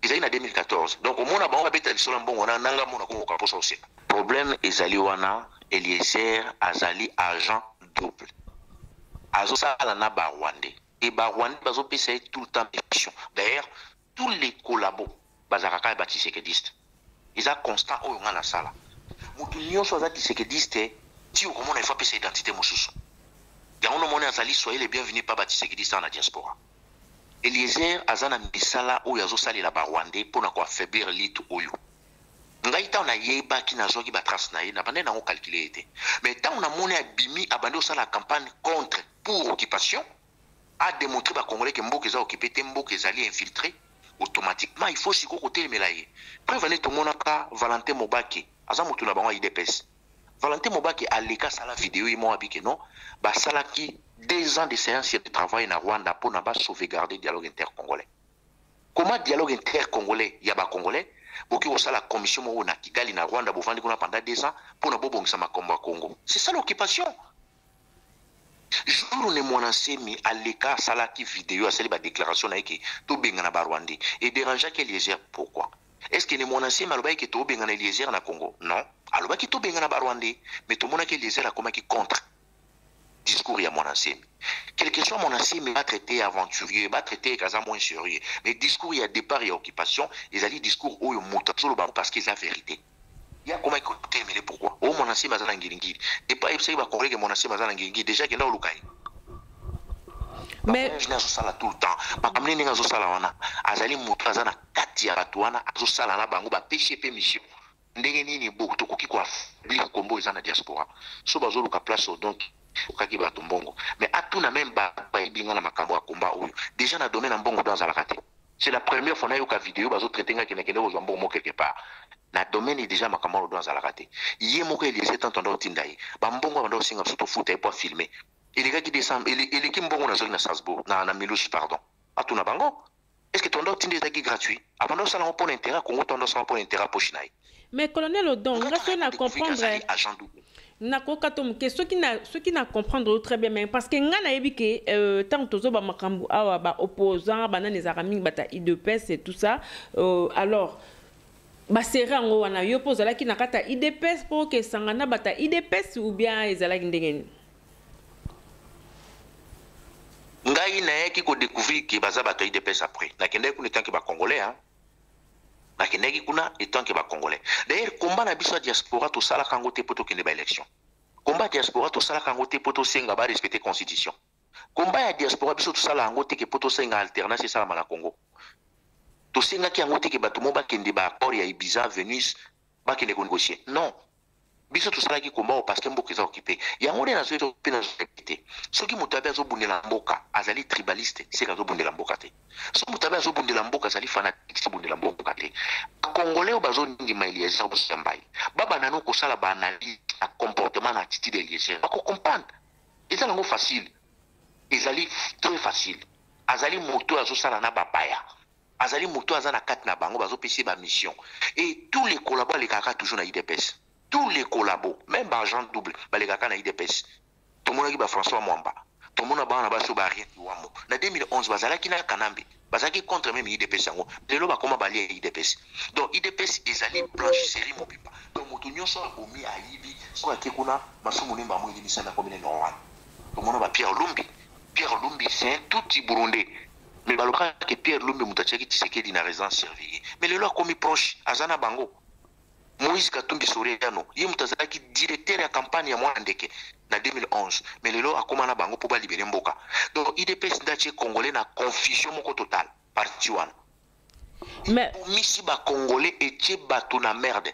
Ils ont en 2014. Donc, au monde, on a bêté sur un bon, on a un aussi. Problème, Ezali Wana, Eliezer, Azali, agent double. Azo Salana Barwande. Et Barwande, Bazo PCA tout le temps mission. D'ailleurs, tous les collabos, Bazaraka et Batisekediste, ils sont constants au Yonga la Sala. Moutounion soit Batisekediste, si au comment on a fait PCA identité, Moussous. Y'a un homme Azali, soyez les bienvenus par Batisekediste en la diaspora. Eliezer azana misala oyo azosali la Barwande pona ko affaiblir litu oyo. Ngai ta na yeba ki nazoki ba trace na ye na bande na ko calculer été. Mais tant on a moni abimi abande osala campagne contre pour occupation a démontré ba Congolais que mboka za occupé te mboka ezali infiltré automatiquement il faut siko côté melaye. Preuve ne to monaka Valentin Mobaki aza mutu na bango IDPS. Valentin Mobaki aleka sala vidéo imo abike non ba sala ki 2 ans de séance de travail na Rwanda pour ne pas sauvegarder le dialogue intercongolais. Comment dialogue intercongolais y a pas congolais? Boki osa la commission mo na Kigali na Rwanda bo vandi kuna pendant 2 ans pour na bobongisa makomba Congo. C'est ça l'occupation. Jour ne monasemi aleka sala ki vidéo a celle ba déclaration na ki to benga na ba Rwanda et dérangeant que Eliezer pourquoi? Est-ce que ne monasemi aloba ki to benga na Eliezer na Congo? Non. Aloba ki to benga na ba Rwanda mais to mona que Eliezer a comment qui contre discours à mon ancien. Quel que soit mon ancien, mais va traiter aventurier, va traiter Kaza moins sérieux. Mais discours, il y a départ et occupation, ils allaient discours où il monte parce qu'ils ont la vérité. Il y a comment écouter, mais pourquoi? Oh, mon ancien, Mazan Ngiringi. Et pas, il va corriger mon ancien Mazan Ngiringi. Déjà, qu'il y a au Lukai. Mais je n'ai pas tout le temps. Ma caméra n'est pas wana. Azali Moutra Zana Katia Ratuana, Azosalana Bango, péché, mission. Ndenge nini beaucoup to koki kwa blik kombo ezana diaspora. So bazolo ka place donc okaki ba tombongo. Mais atuna même ba ibinga na makambo ya komba oyo. Déjà na domaine mbongo dans la raté. C'est la première fois na yo ka vidéo bazo traiter nga kene kene ozwa mbongo quelque part. Na domaine déjà makambo dans la raté. Yé moko Eliezer tantondo tindai. Ba mbongo bando singa soto futa et pas filmer. Et les gars qui descendent et qui mbongo na zone na Strasbourg na Milouche pardon. Atuna bango. Est-ce que ton dos tindé est gratuit? Avant ça on pour intérêt Congo ton dos ça pour intérêt pour Chinaï. Mais colonel Odon, on na comprendre. Na kokatom ke ceux qui na comprendre très bien mais parce que ngana yebi que tant tozo ba makambu awa ba opposant bana les araming bata IDPS et tout ça alors ba serango wana yo poza ki na kata IDPS pour que sangana bata IDPS ou bien ezala ndengeni. Ngai na yeki ko découvrir que baza bata IDPS après. Na kende ku netanki ba congolais hein. Na keneki kuna etanke ba congolais. D'ailleurs combat na biso diaspora to sala kango te poto kende ba élection. Combat diaspora to sala kango te poto senga ba respecter constitution. Combat ya diaspora biso to sala kango te ke poto senga alternance sala na Congo. To senga ki kango te ke bato mo ba kende ba accord ya Ibiza Venus ba kende ko négocier. Non. Biso to sala ki combat parce que mboka za occupé. Ya ngone na zo to pena zo occupé. Soki mutabe azo bundela mboka azali tribaliste c'est ka zo bundela mboka te. So mutabe azo bundela mboka azali fanatique so bundela mboka te. Congolais au bazo ndima Eliezer Bosambai. Baba nano ko sala ba analyse a comportement na attitude d'Eliezer. Ba ko comprendre. Eza lango facile. Ezali très facile. Azali moto azo sala na babaya. Azali moto azana kat na bango bazo pesi ba mission. Et tous les collaborateurs les kaka toujours na IDPS. Tous les collabos, même agent double, les gars na IDPS. Tout le monde a François Mwamba. Tout le monde a baso barien Wamo. Na 2011 bazala ki na Kanambi. Bazaki contre même IDPS yango. Lelo ba koma bali IDPS. Donc IDPS ezali blanchisserie mobipa. Donc moto nyonso omi ayibi so akekuna masumu nemba mo elisa na commune Nord. Tout le monde a Pierre Lumbi. Pierre Lumbi c'est un tout petit Burundais. Mais baloka que Pierre Lumbi mutachaki Tshisekedi na résidence surveillée. Mais lelo a commis proche azana bango. Moïse Katumbi Soriano ye mutazalaki directeur ya campagne ya mwana ndeke na 2011 mais lelo akoma na bango po ba libérer mboka. Donc IDPS ndache congolais na confusion moko total parti wana. Mais misi ba congolais etie bato na merde.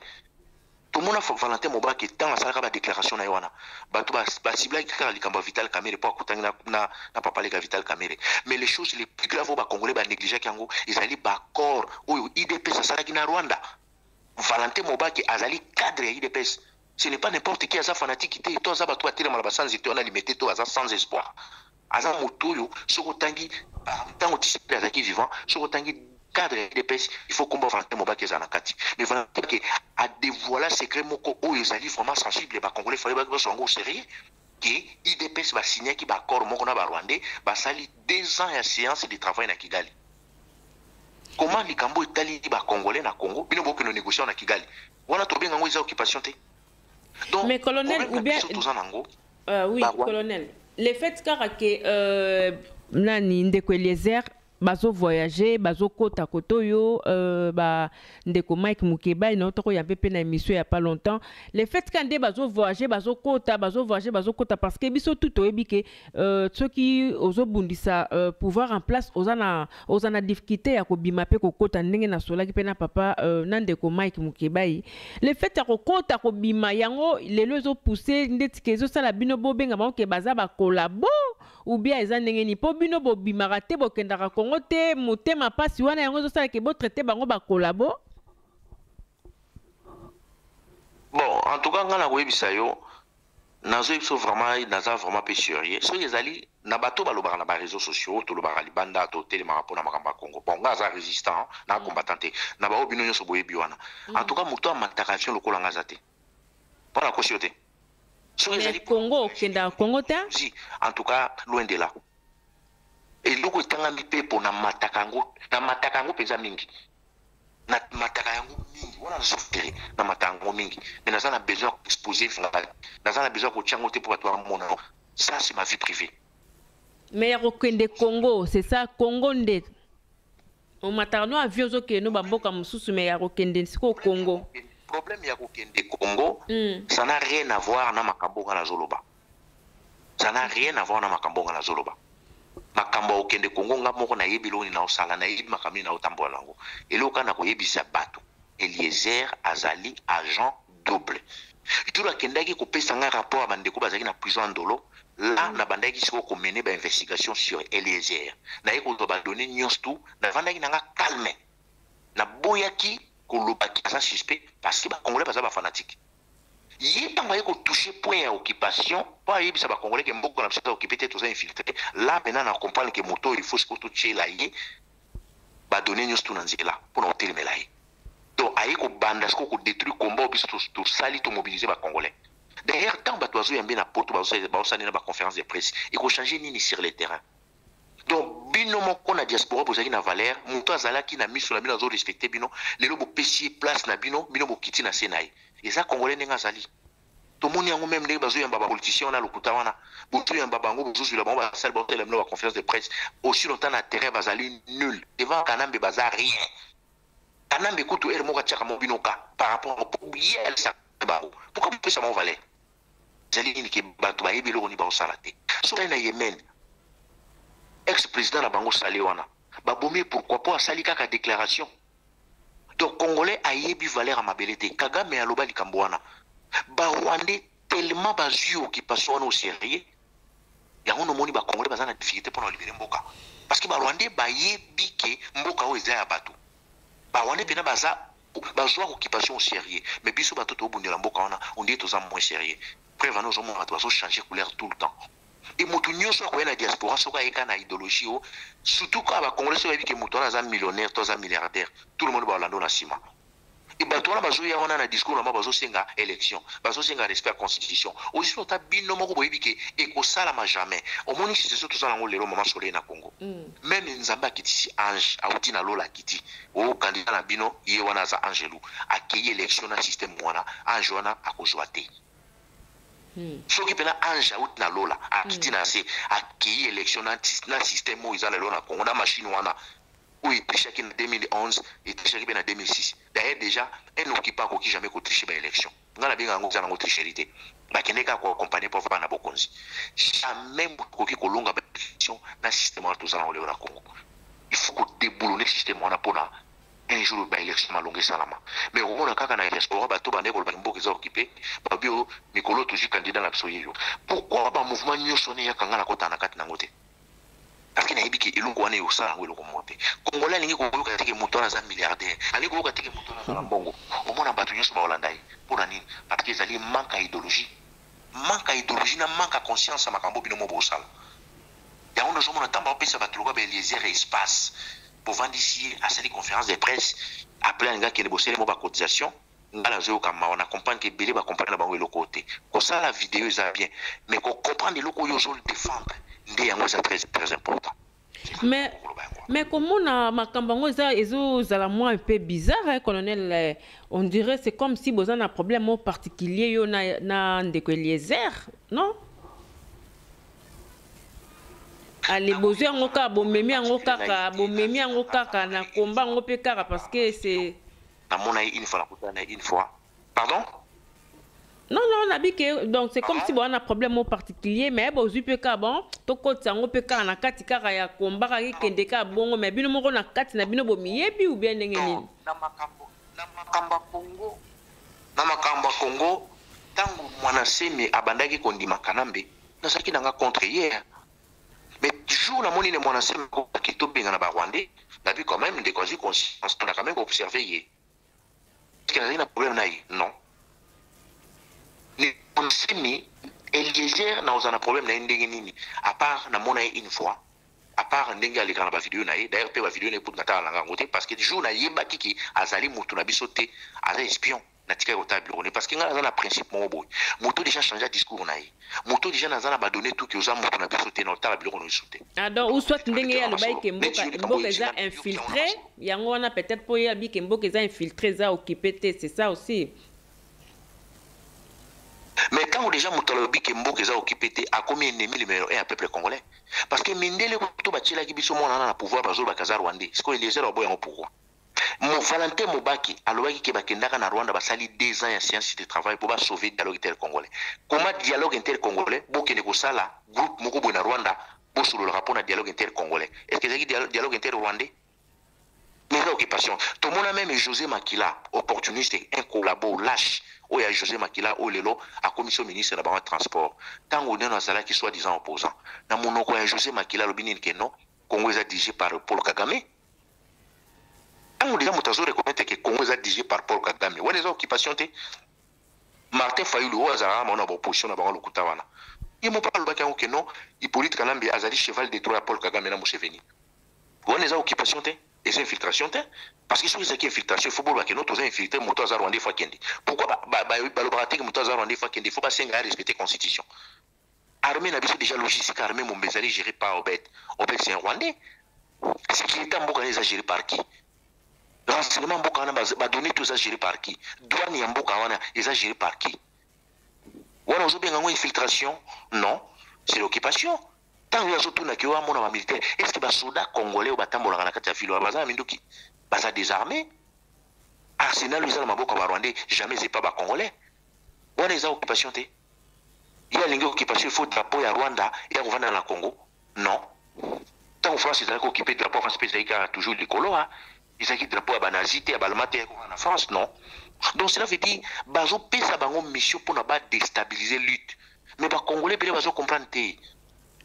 Tout le monde a Valentin Mobaki tant à sa déclaration na wana. Bato ba cibla ki ka likamba Vital Kamerhe po akutanga na papa les Vital Kamerhe. Mais les choses les plus graves ba congolais ba négliger kango ezali ba corps oyo IDPS asalaki na Rwanda. Valentin Mobaki azali cadre ya IDPS. Ce n'est pas n'importe qui aza fanatique te to aza bato atela malaba sans étoile na limité to aza sans espoir. Aza motoyo soko tangi tango tispe azaki vivant soko tangi cadre ya IDPS il faut combattre Valentin Mobaki ezana kati. Mais Valentin Mobaki a dévoilé secret moko oyo ezali vraiment sensible ba congolais fallait ba so ngo sérieux que IDPS va signer ki ba accord moko na ba Rwandais ba sali 2 ans ya séance de travail na Kigali. Comment les Cambo Italie ba congolais na Congo bino boko no négocier na Kigali. Wana to benga ngo eza occupation te. Donc mais colonel ou bien oui colonel le fait que nani ndeko Eliezer bazo voyager bazo kota kotoyo ba ndeko Mike Mukeba ina otoko ya pepe na émission il y a pas longtemps le fait qu'ande bazo voyager bazo kota parce que biso tout oyebi ke ceux qui ozo bundisa pouvoir en place ozana difficulté ya ko bima pe ko kota ndenge na sola ki pe na papa na ndeko Mike Mukeba le fait ya ko kota ko bima yango lelo zo pousser ndeti kezo sala bino bobenga ba ke baza ba collabo ou bien eza ndenge ni po bino bo bimaka te bo kendaka Congo te motema pasi wana yango zo sala ke bo traiter bango ba collabo. Bon en tout cas ngana ko yebisa yo nazo yebisa vraiment peu sérieux so ezali na bato balobaka na ba réseaux sociaux to lobaka libanda to telema pona makamba Congo bon ngaza résistant na combattant na ba obino nyoso boyebi wana en tout cas moto amataka action lokola ngaza te pona ko siote. Mais Congo, Kenda Congo ta? Si, en tout cas, loin de là. Et loko tanga mi pepo na matakango peza mingi. Na matakango mingi, wana souffrir na matakango mingi. Mais nous avons besoin d'exposer frontal. Nous avons besoin de changote pour toi mon nom. Ça c'est ma vie privée. Mais ya Kende Congo, c'est ça Congo nde. On matarno avion zo ke no bamboka mususu mais ya Kende siko Congo. Le problème ya kokende Congo, ça n'a rien à voir na makambo na zoloba. Ça n'a rien à voir na makambo na zoloba. Makambo okende Congo nga moko na yebilo ni na osala na yebi makambi na otambola ngo. Eloka na koyebisa bato. Eliezer azali agent double. Itula kendaki ko pesa nga rapport a bandeko bazaki na prison ndolo. Là na bandaki siko ko mener ba investigation sur Eliezer. Na yeko to ba donner nyons tout, na vandaki na nga calme. Na boyaki kolobaki asa suspect parce que ba congolais baza ba fanatique. Yé tanga yeko toucher point à occupation, pas yebisa ba congolais ke mboko na psata occupé te toza infiltré. Là maintenant na comprendre que moto il faut surtout tuer la yé ba donner nyos tout na nzela pour na hotel melaye. Donc ayeko banda ko détruire combat biso to sali to mobiliser ba congolais. Derrière tant ba toazo yambe na porte ba osani na ba conférence de presse, il faut changer nini sur le terrain. Donc bino moko na diaspora bozaki na valeur moto azalaki na miso na bino azo respecter bino lelo bo pesi place na bino bo kiti na senai eza congolais ndenga azali to moni yango même ndenge bazo yamba ba politiciens na lokuta wana boto yamba bango bozuzu la bango ba salle botel la conférence de presse aussi longtemps na terrain bazali nul devant Kanambe baza rien Kanambe kutu er moka tchaka mo binoka par rapport au yel ça bao pourquoi vous ça mon valeur zali ni ke bato ba yebi lo ni ba osalate so na Yemen ex-président na bango salé wana babomi pourquoi pas sali kaka déclaration. Donc congolais a yebi valeur à mabelete Kagame aloba likambo wana ba Rwandais tellement bazu occupation wana au sérieux yango no moni ba congolais bazana difficulté pour libérer mboka parce que ba Rwandais ba yebi ke mboka o eza ya bato ba Rwandais pena baza occupation au sérieux mais biso bato to bundela mboka wana on dit tous en moins sérieux preuve nous on va changer couleur tout le temps. Et moto nyonso ko na diaspora soka eka na idéologie surtout quand ba congolais so que moto na za millionnaire to za milliardaire tout le monde ba lando na sima et bato wana bazo ya wana na discours na bazo senga élection bazo senga respect à constitution aussi so ta bino moko boyebi ke ekosala ma jamais au moni c'est surtout ça ngo lelo mama soleil na Congo même nzamba kitisi ange auti na lola kiti o candidat na bino ye wana za angelou akeye élection na système wana ange wana akozwa te. Soki pena anja out na lola akiti na se akei élection na système où ils allaient na Congo na machine wana Oui, triché en 2011 et triché en 2006. D'ailleurs, déjà, un occupant qui jamais triché dans l'élection. On a bien une tricherie. Bah, qui n'est qu'à accompagner pour faire un bon conseil. Jamais qui kolonga l'élection dans le système de tout ça dans le Congo. Il faut que déboulonner le système pour un jour ba élection malongue salama. Mais au moins quand on a diaspora bato bande ko bambo qui sont occupés, ba bio Mikolo toujours candidat na bisoyo. Pourquoi ba mouvement nyoso ne yakanga na kota na kati na ngote? Parce qu'il y a des gens qui ont été montés. Les Congolais ont été montés dans un milliardaire. Ils ont été montés dans un bongo. Au moins, on a battu sur Hollandais. Pour l'année. Parce qu'ils ont manque d'idéologie. Manque d'idéologie, manque de conscience. Il y a un jour, on a tapé ça, les espaces pour vendre ici à cette conférence de presse. Après, un gars qui a bossé les mots de cotisation. On a compris que Bélé va comprendre le côté. Comme ça, la vidéo est bien. Mais qu'on comprend les locaux, ils ont défendre. C'est très important. Mais comment na makambango ezala moi un peu bizarre, hein, colonel. On dirait c'est comme si vous avez un problème particulier yo na ndeko Eliezer, non? Allez bozo ngoka bomemi ngokaka na komba ngope kaka parce que c'est na mona une fois. Pardon? Non, on a dit que donc c'est comme si on a un problème particulier, mais bon, je peux pas bon, to côté on peut pas na kati kaka ya combat ka kendeka bongo, mais bino moko na kati na bino bomiyebi ou bien ndenge nini? Na makamba Congo, tangu mwana semi abandaki kondima kanambe, na saki nanga contre hier. Mais toujours na moni ne mwana semi ko kito benga na ba Rwandais, la vie quand même de quasi conscience, on a quand même observé hier. Est-ce qu'il y a un problème là? Non. On s'est mis, Eliezer n'a pas de problème, à part, na mona une fois, à part, n'enga les grands vidéo, d'ailleurs, la vidéo n'est pas de parce que du jour, na yemba qui azali moutou na bisoté, azali espion, na tika yota bureau, parce que n'a pas principe mon boy. Moutou déjà changé discours naï. Moutou déjà n'a pas donné tout que aux hommes moutou na bisoté, na ota bureau na bisoté. Ah donc, ou soit n'enga ya le bail que mboka est infiltré, yango on a peut-être pour y habiter que mboka est infiltré, ça occupé, c'est ça aussi. Mais quand déjà Moutalobi Kembo qui a occupé à combien d'ennemis numéro 1 à peuple congolais? Parce que Mindele tout bâti là qui biso mon na pouvoir bazol bakaza Rwandais. Ce qu'on Eliezer oboya en pouvoir. Mon Valentin Mobaki alobaki ke bakendaka na Rwanda basali 2 ans en sciences de travail pour sauver le dialogue intercongolais. Comment dialogue intercongolais bokene ko sala groupe moko bo na Rwanda pour sur le rapport na dialogue intercongolais. Est-ce que c'est dialogue inter-rwandais? Mais l'occupation. Tout le monde a même José Makila, opportuniste, un collabo lâche. Où il y a José Makila, au Lelo, à commission ministre de la transport. Tant qu'on est dans Zala qui soit disant opposant. Dans mon nom, il y a José Makila, le Bénin, qui est non, Congo est dirigé par Paul Kagame. Tant qu'on est dans reconnaître que Congo est dirigé par Paul Kagame. Où est les occupations? Martin Fayulu, où est-ce qu'on a une opposition dans le Koutawana? Il m'a pas le que non, Hippolyte Kalambi, Azali, cheval de Troyes, Paul Kagame, dans Mousseveni. Où est les occupations? Et c'est infiltration, parce que si vous avez infiltration, il faut que nous tous infiltrés, nous tous Rwandais fois kendi. Pourquoi que nous tous Rwandais fois kendi? Il faut pas respecter la constitution. Armée n'a déjà logistique armée mon bezali géré par Obed. Obed c'est un Rwandais. Sécurité Mboka est géré par qui? Renseignement Mboka va donner tout ça géré par qui? Douane Mboka est géré par qui? Voilà aujourd'hui une infiltration? Non, c'est l'occupation. Tant que surtout na kiwa mona militaire, est-ce que les soldats congolais ou batambola na kati ya filo baza minduki baza désarmés? Arsenal ils ont maboko ba Rwandais, jamais c'est pas ba congolais. On les occupation té. Il y a l'occupation, il faut drapeau ya Rwanda et on va dans la Congo. Non. Tant que France ils ont occupé drapeau France pays toujours les colos hein. Ils ont drapeau à banazité à balmaté en France non. Donc cela veut dire bazo pesa bango mission pour na ba déstabiliser lutte. Mais ba congolais peut bazo comprendre té.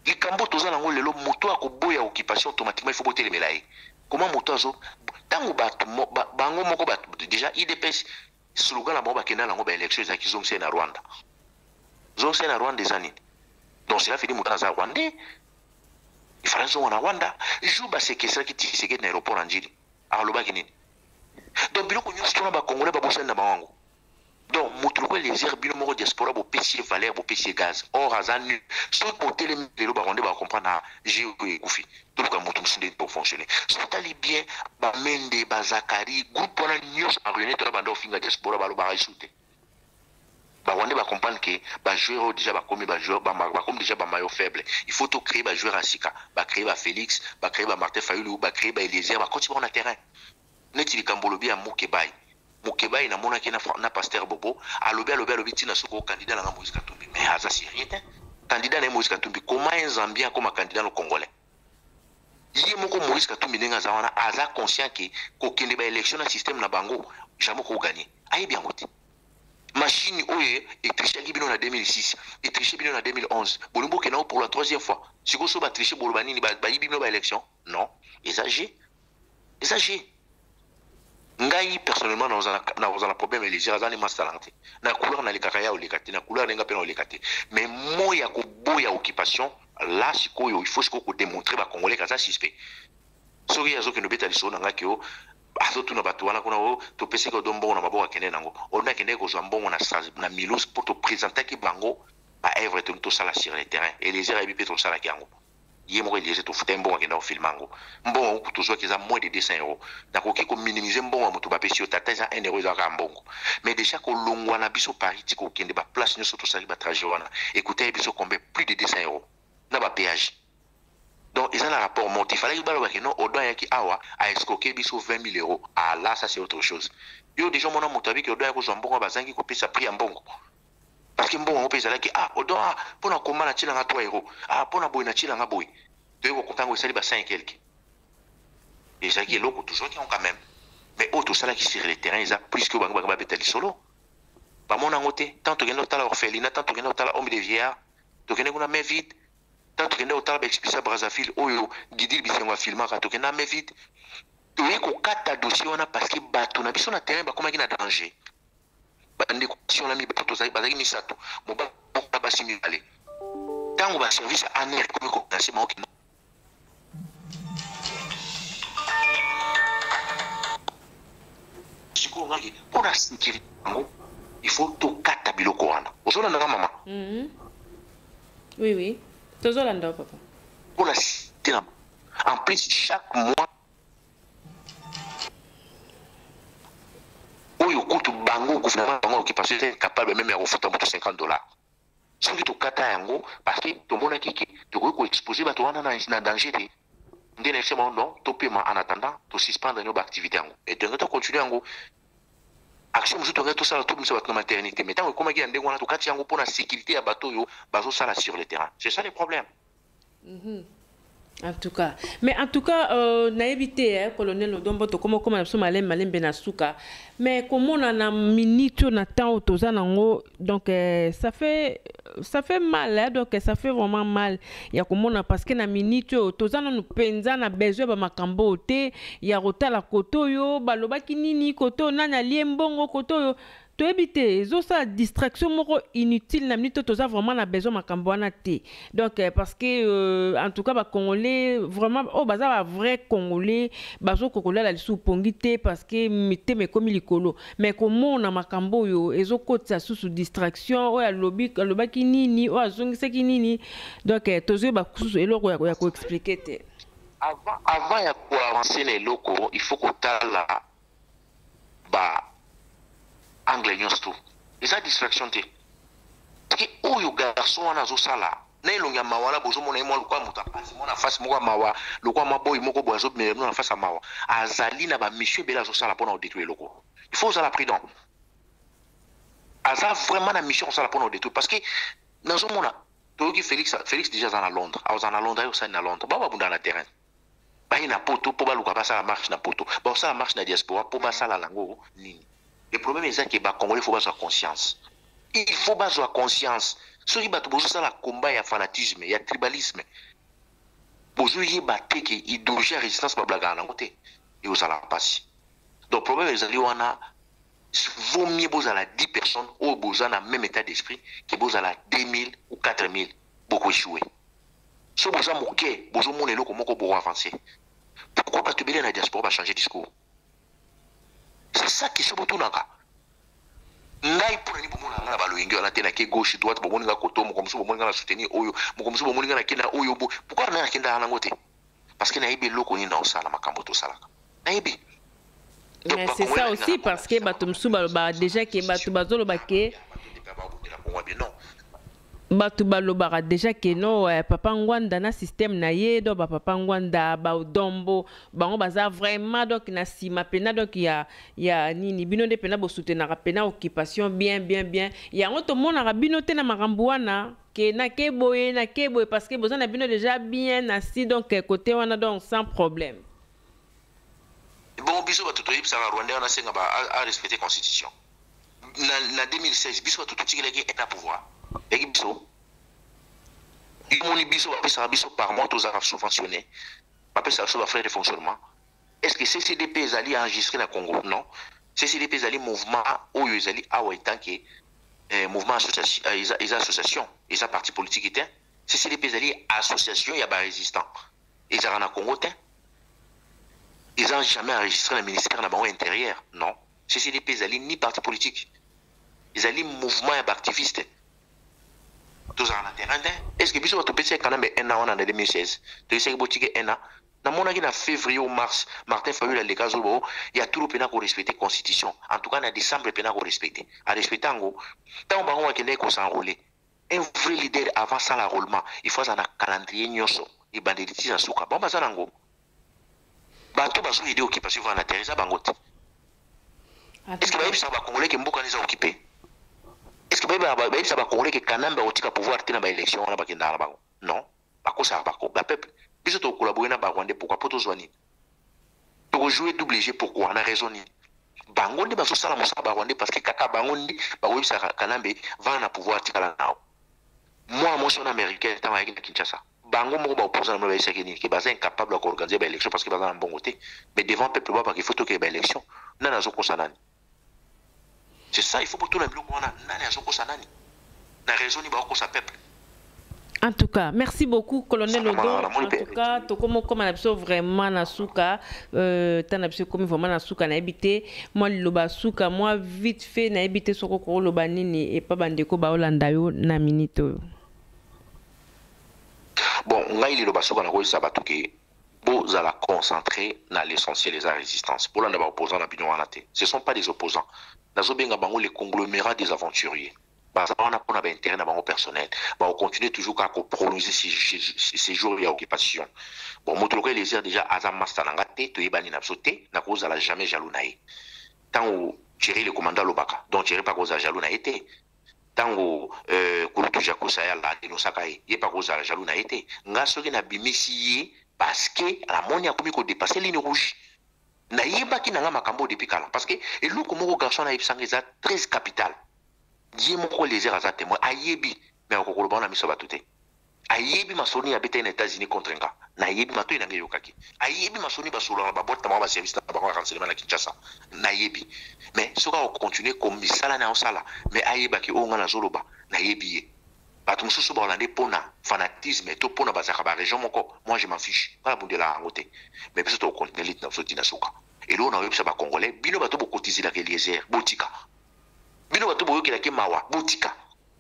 Les Cambo tous en anglais le moto a koboya occupation automatiquement il faut botter les mélailles. Comment moto azo tango bango moko déjà IDPS slogan la bomba kena lango ba élection za kizomse na Rwanda. Zomse na Rwanda zani. Donc cela fait des moto za Rwandais. Il fallait zo na Rwanda, joue ba séquestre qui tiseke na aéroport en Njili. Alors le bagini. Donc biloko nyonso tona ba congolais ba bossa na bango. Donc, Moutroué les herbes, nous diaspora, pour pêcher valeur, pour pêcher gaz. Or, Azan, soit pour télé, les lots, on va comprendre, j'ai eu Koufi. Tout le cas, Moutoum, pour fonctionner. Soit allé bien, Mende, Zakari, groupe, on a news, à réunir, tu as un finger diaspora, à l'obara, souté. Rwandais va comprendre que les joueurs déjà comme déjà maillot faible. Il faut tout créer les joueurs à Sika, créer Félix, créer Martin Fayulu, créer Eliezer, continuer sur le terrain. Neti Kambolobi à Moukebay. Moukebay na mona ki na Pasteur Bobo, alobi tina soko candidat na Moïse Katumbi. Mais ça c'est rien. Candidat na Moïse Katumbi, comment un Zambien comme candidat au Congolais? Yé moko Moïse Katumbi nenga zawana aza conscient que kokende ba élection na système na bango jamais ko gagner. Ayi bien ngote. Machine oye et triché bino na 2006 et triché bino na 2011. Bolumbo kenao pour la troisième fois. Si ko so ba triché bolobani ni ba yibino ba élection? Non, exagé. Ngai personnellement dans un problème les azani mastalanté. Na couleur na likakaya olikati, na couleur nenga pena olikati. Mais moya ko boya occupation là sikoyo il faut ko démontrer ba congolais kaza suspect. Soki yazo ke no beta liso nanga ke o azotu na bato wana kuna o to pese ko dombo na maboka kende nango. Ona kende ko zwa mbongo na Milos pour te présenter ki bango ba œuvre to sala sur le terrain et les erreurs bipe to sala kiango. Yé moko elise to futa mbongo kenda o filmango. Mbongo ko to zwa kiza moins de 200 €. Na ko ki ko minimiser mbongo moto ba pesi o tata za 1 € za ka mbongo. Mais déjà ko longwa na biso Paris ti ko kende ba place nyoso to sala ba trajet wana. Écoutez biso combien plus de 200 € na ba péage. Donc, ils ont un rapport monté. Il fallait que non, au doigt qui a escroqué 20 000 €. Ah là, ça c'est autre chose. Yo déjà mon nom montavi que au doigt que jambon bazan qui copie ça prix en bon. Parce que bon on peut ça qui au doigt pour na comment na chila na 3 €. Pour na boy na chila na boy. De ko kontango sali ba 5 quelque. Et ça qui est loco toujours qui ont quand même. Mais autre ça là qui sur le terrain, ils a plus que ba betali solo. Ba mon ngote, tant que no tala orphelinat, tant que no tala homme de vieillard, to que na main vide. Tant que nous avons expliqué à Brazzaville, oyo Guidil bisengo filma ka toke na me vite. To yeko kata dossier wana parce que bato na biso na terrain ba komaki na danger. Ba ndeko si on a mis bato za bazaki misato. Mo ba ba simi aller. Tango ba service aner comme ko na sima ok. Siko ngaki pour la sécurité il faut to kata biloko wana. Ozona na mama. Oui. Papa. Pour la cité, en plus, chaque mois, où il coûte bango, gouvernement qui passe capable même de foutre $50. Ce qui est au Katayango, parce que ton bon qui tu peux exposer, tu as un danger. Tu as non, tu peux en attendant, tu suspends nos activités. Et tu vas continuer en gros. Action musu to tout ça tout musu ba maternité mais tant comment qui ande wana to kati yango pour la sécurité ya bateau yo bazo sala sur le terrain c'est ça le problème. En tout cas na évité colonel Odombo to comment so malem benasuka mais comment on a minute na temps autoza nango donc ça fait mal donc ça fait vraiment mal ya komona parce que na minute autoza na nous penza na besoin ba makambo te ya rotala koto yo balobaki nini koto nana liembongo koto yo to éviter ça distraction moko inutile na minute toza vraiment na besoin makambo wana te donc parce que en tout cas ba congolais vraiment baza ba vrai congolais bazo kokola la lisu pongi te parce que mité me comme likolo mais comment na makambo yo ezokotisa sous distraction alobaki nini azongisi nini donc tozo ba kusu eloko ya ko expliquer te avant ya ko avancer les locaux il faut que tala ba anglais nyonso eza distraction te parce que oyo garçon wana azosala na elonga mawa na bozomona ye mwa lokwa moto apasi mona face moko mawa lokwa maboyi moko boyo azomela na face ya mawa azali na bamisio ebele azosala mpona odétruire eloko il faut ozala prudent aza vraiment na mission osala mpona odétruire parce que nazomona toyoki Félix déjà aza na Londres aza na Londres ayosali na Londres babunda na terrain baye na poto mpo baluka basala marche na poto baosala marche na diaspora mpo basala lango nini. Le problème est que les Congolais, il faut avoir conscience. Il faut avoir conscience. Ce qui est le combat, il y a fanatisme, il y a tribalisme. Il y a idéologie à résistance, il y a côté. Et vous allez passer. Donc, le problème est que vaut mieux vous avez 10 personnes ou vous avez le même état d'esprit que vous avez 2000 ou 4000 beaucoup échoué. Si vous avez moqué, vous avez le comment vous avancer. Pourquoi pas te bélir dans la diaspora pour changer de discours? C'est ça qui se retourne là. Ngai pour ni bomona ngala baloingi on a tena ke gauche droite bomona nga koto mo komso bomona ngala soutenir oyo mo komso bomona ngala kena oyo bo pourquoi na kenda na ngote parce que na ibe loko ni na osala makambo to sala na ibe Mais c'est ça aussi parce que Batumsu déjà que Batubazolo Baké Batubalo déjà que non papa Ngwanda na système na ye do papa Ngwanda ba Dombo bango baza vraiment donc na sima pena donc il y a nini bino de pena bo soutenir pena occupation bien il y a autre monde na bino te na makambuana que na keboye parce que besoin na bino déjà bien assis donc côté wana donc sans problème. Bon, biso batuto yip sanga Rwanda on a senga ba a respecter constitution. Na 2016 biso batuto tikileki état pouvoir. Et biso biso par mois tous arabes subventionnés. Appelle ça sur frais de fonctionnement. Est-ce que CCDP est allé enregistrer la Congo? Non. CCDP est allé mouvement où ils allaient à tant que mouvement association, ils association, ils parti politique était. CCDP est allé association, il y a pas résistant. Ils ont en Congo ils n'ont jamais enregistré le ministère de l'Intérieur. Non. CCDP, ils allaient ni parti politique. Ils allaient mouvement activiste. Tous en terrain. Est-ce que vous avez pensé quand même un an en 2016? Tu sais que vous avez un an. Dans mon avis, en février ou mars, Martin Fayulu a les cas où il y a tout le pays qui respecte la Constitution. En tout cas, en décembre, le pays qui respecte. À respecter en gros. Tant qu'on va s'enrôler. Un vrai leader avant ça, l'enrôlement, il faut un calendrier nyoso. Il bandit en souka. Bon, bah, ça, en gros. Bato bazo aider occupation va na teresa bangote. Est-ce que ba yebisa ba congolais que mboka neza occupé? Est-ce que ba yebisa ba congolais que kanamba otika pouvoir tina ba élection na ba kenda na bango? Non, ba ko sa ba ko ba peuple. Biso to collaborer na ba Rwandais pourquoi poto zwani? To jouer double G pourquoi na raison ni. Bango ndi baso sala mosa ba Rwandais parce que kaka bango ndi ba yebisa kanambe va na pouvoir tika la nao. Moi son américain ta ma Kinshasa. Bango moko ba opposant na ba sekeni ki baza incapable d'organiser ba élection parce que baza na bon côté mais devant peuple ba qu'il faut que ba élection nana zo ko sanani c'est ça il faut pour tout le bloc wana nana zo ko sanani na raison ni ba ko sa peuple. En tout cas, merci beaucoup, colonel Odo. En tout cas, tokomo comme on vraiment na souka, t'as absolu comme vraiment na souka na habité. Moi loba souka, moi vite fait na habité soko ko loba nini et pas bandeko ba Olanda yo na minito. Bon, on a eu le basso qu'on a sabatouké. Vous allez concentrer dans l'essentiel des résistances. Pour l'un opposants à l'opinion, ce ne sont pas des opposants. Dans les conglomérats des aventuriers. On a pas d'intérêt dans le personnel. On continue toujours à prolonger ces jours d'occupation. Bon, moi, les airs déjà, Azam Mastanangate, tu es banni n'absoté, n'a cause à la jamais jalounaï. Tant où Thierry le commandant Lobaka, donc Thierry pas cause à jalounaïté. Tango kurutu jakosa ya la dinosakai ye pa koza jalou na été nga soki na bimisi parce que la moni a komi ko dépasser ligne rouge na yeba ki na nga makambo depuis kala parce que eloko moko garçon na yebsanga za 13 capital die moko les airs za témoin ayebi mais ko koloba na miso batute ayebi masoni ya beta na États-Unis contre nga na yebi mato ina ngeyokaki ayebi masoni basolo ba bota ba service na ba renseignement na Kinshasa na yebi mais soka on continue comme misala na osala mais ayeba ki o nga na zoloba na yebi bato mususu ba hollandais pona fanatisme to pona bazaka ba région moko moi je m'en fiche pas bundela ngote mais biso to continue lit na soti na soka et là on a yebisa ba congolais bino bato bo cotiser la Eliezer botika bino bato bo yokela ke mawa botika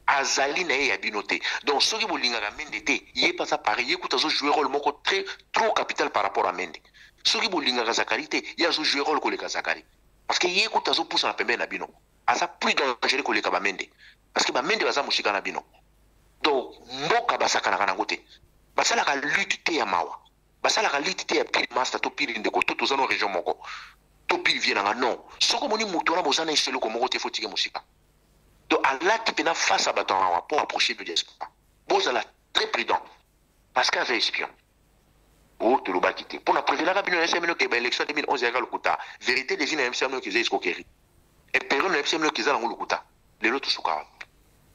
azali na ya binoté donc ceux qui bolingaka mende te yé pas ça pareil écoute azo jouer rôle moko très trop capital par rapport à mende ceux qui bolingaka Zakari te ya azo jouer rôle koleka Zakari parce que yé écoute azo pousse na pembe na bino asa plus dangereux koleka ba mende parce que ba mende baza mushika na bino donc mboka basaka na kana ngote basala ka lutte te ya mawa basala ka lutte te ya pile master to pile ndeko to tozana région moko to pile vient na non soko moni muto na bozana iselo ko moko te fotike mushika. Donc, Allah qui peut face à Batawa pour approcher le diaspora. Vous allez très prudent. Parce qu'il y a espion. Pour te le quitter. Pour la prévenir, il y a une élection 2011, il y a le quota. Vérité, les gens qui ont été escroqueries. Et période, les gens qui ont le quota. Les autres sont là.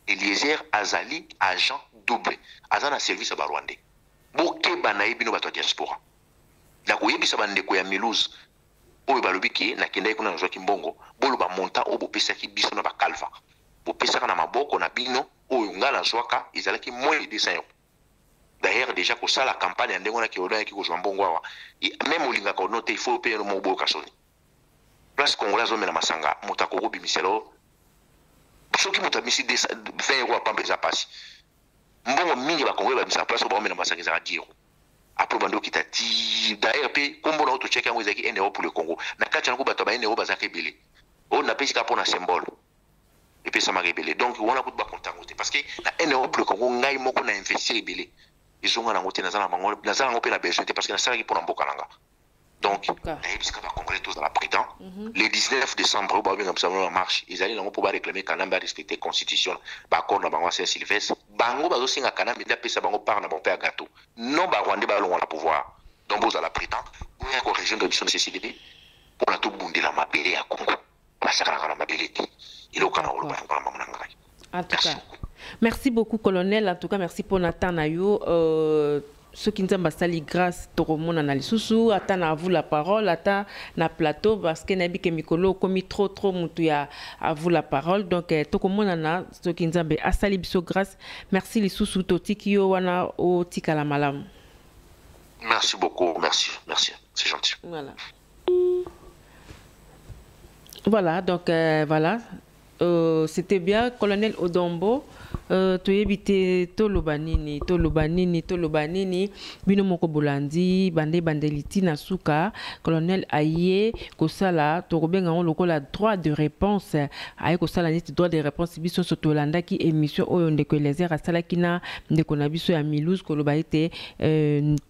Eliezer, Azali, agent double. Azan a service à Barwandais. Boké Banaï, bino bato diaspora. La Koyebi Sabande Koya Milouz. Oyo balobiki, na kenda ikuna na Joaquim Bongo. Bolo ba monta, obo pesaki biso na ba kalva. Pesaka na maboko na bino oyo ngala zwaka ezalaki moins de 200 €. D'ailleurs déjà ko sala campagne ya ndengo na ki odo ya ki ko zwa mbongo awa même olinga ko note il faut payer mo boka soni place congolais zo mena masanga mutako ko bimiselo soki mutamisi 20 € apamba za pasi mbongo mingi ba congolais ba bisa place ba mena masanga za 10 €. après bando qui t'a dit d'ailleurs pe kombo na auto check yango ezaki 1 euro pour le Congo na kati yango bato ba 1 euro bazaka ebele on na pesi ka pona symbole et puis ça m'a rebellé donc on a beaucoup de content parce que na 1 euro pour le Congo ngai moko na investir ebele ils ont na ngote na zala bango na zala ngope na besoin parce que na sala ki pona mboka nanga donc na ebisika ba congolais tous à la prétend le 19 décembre ba bien comme ça en marche ils allaient nango pour ba réclamer kanamba respecter constitution ba accord na bango Saint Sylvestre bango bazo singa kanamba nda pesa bango par na bon père gâteau non ba rwandais ba longa na pouvoir donc vous à la prétend pour une correction de mission CCDB pour la tout bundi la mabele ya Congo ba sakana na mabele il au kana olo ba ngala ngai en tout cas merci beaucoup colonel en tout cas merci pour Nathan Nayo ceux qui nous ont bastali grâce tout le monde en alisusu attend à vous la parole attend na plateau parce que nabi ke mikolo komi trop mutu ya à vous la parole donc tout le monde en a ceux qui nous ont bastali biso grâce merci lisusu totiki yo wana o tikala malam merci beaucoup merci c'est gentil voilà donc voilà c'était bien colonel Odombo toyebite tolobanini bino moko bolandi bandeliti na suka colonel aye kosala tokobenga on lokola droit de réponse aye kosala neti droit de réponse biso sotolanda ki émission oyo ndeko Eliezer asalaki na ndeko na biso ya Milouz koloba ete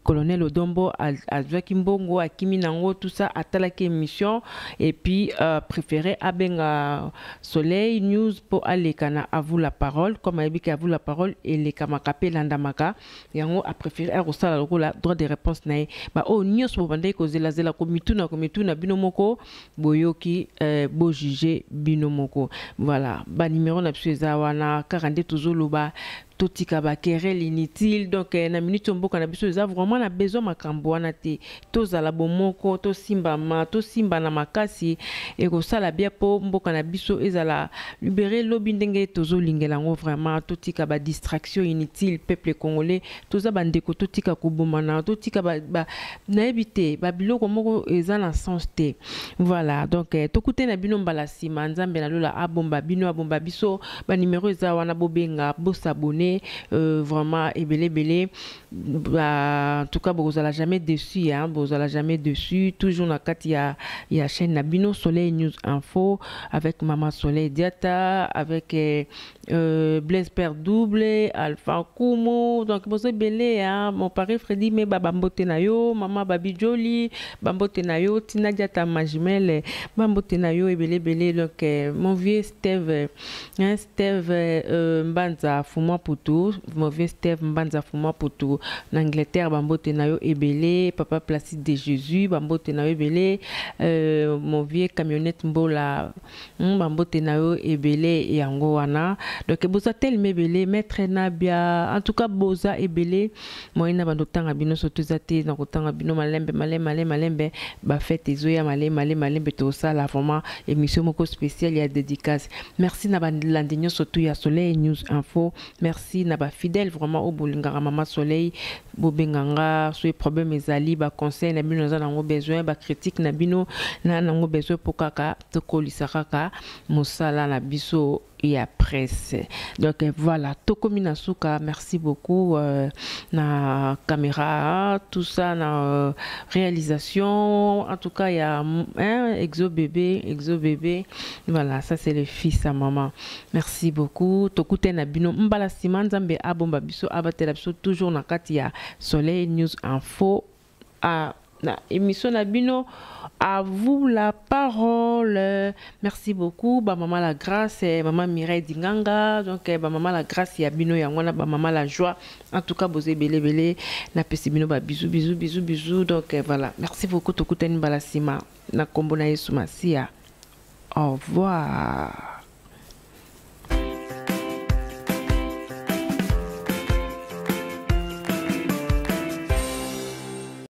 colonel Odombo azwaki mbongo akimi nango tout ça atalaki émission et puis préféré abenga Soleil News pour alekana à vous la parole comme à vous la parole et les kamakapé landamaka yango a préféré à rosala la droit de réponse nae ba o nyos bo bande ko zela komituna binomoko boyoki bo juger binomoko voilà ba numéro na pseza wana 42 tozoloba totika ba querelle inutile donc na minute mboka na biso za vraiment na besoin makambo wana te tozala bomoko to simba na makasi et ko sala bien po mboka na biso ezala libérer lobi ndenge tozolingela ngo vraiment totika ba distraction inutile peuple congolais toza bandeko totika kobomana totika ba na ebité ba biloko moko eza na sens te voilà donc tokute na bino mbala sima nzambe na lola abomba bino abomba biso ba numéro eza wana bobenga bo s'abonner vraiment ebele en tout cas vous allez jamais dessus hein vous allez jamais dessus toujours na kati ya chaîne na bino Soleil News Info avec Maman Soleil Diata avec Blaise Père Double Alpha Kumo donc vous belé hein mon père Freddy mais bambote na yo maman Babi Joli bambote na yo Tina Diata Majimel bambote na yo ebele donc mon vieux Steve Mbanza Fuma mon vieux Steve Mbanza Fuma Poto l'Angleterre bambote na yo ebele papa Placide de Jésus bambote na yo ebele mon vieux camionnette Mbola bambote na yo ebele yango wana donc boza tel mebele maître Nabia en tout cas boza ebele moina bandotanga bino sotuzate na kotanga bino malembe ba fête ezoya malembe to sala vraiment émission moko spéciale ya dédicace merci na bandinyo sotu ya Soleil News Info merci na ba fidèle vraiment au bolingara Mama Soleil bobenganga so problème ezali ba conseil na bino za nango besoin ba critique na bino na nango besoin pokaka to kolisa kaka mosala na biso et après donc voilà Tokomina Suka merci beaucoup na caméra tout ça na réalisation en tout cas il y a Exo bébé voilà ça c'est le fils à maman merci beaucoup tokute na bino mbala simanzambe abomba biso abatela biso toujours na kati ya Soleil News Info à na émission na bino à vous la parole merci beaucoup ba maman la grâce maman Mireille Dinganga donc ba maman la grâce ya bino ya ngwana ba maman la joie en tout cas bozé belé na pesi bino ba bisous donc voilà merci beaucoup tokuteni balasima na kombo na Yesu Masia au revoir.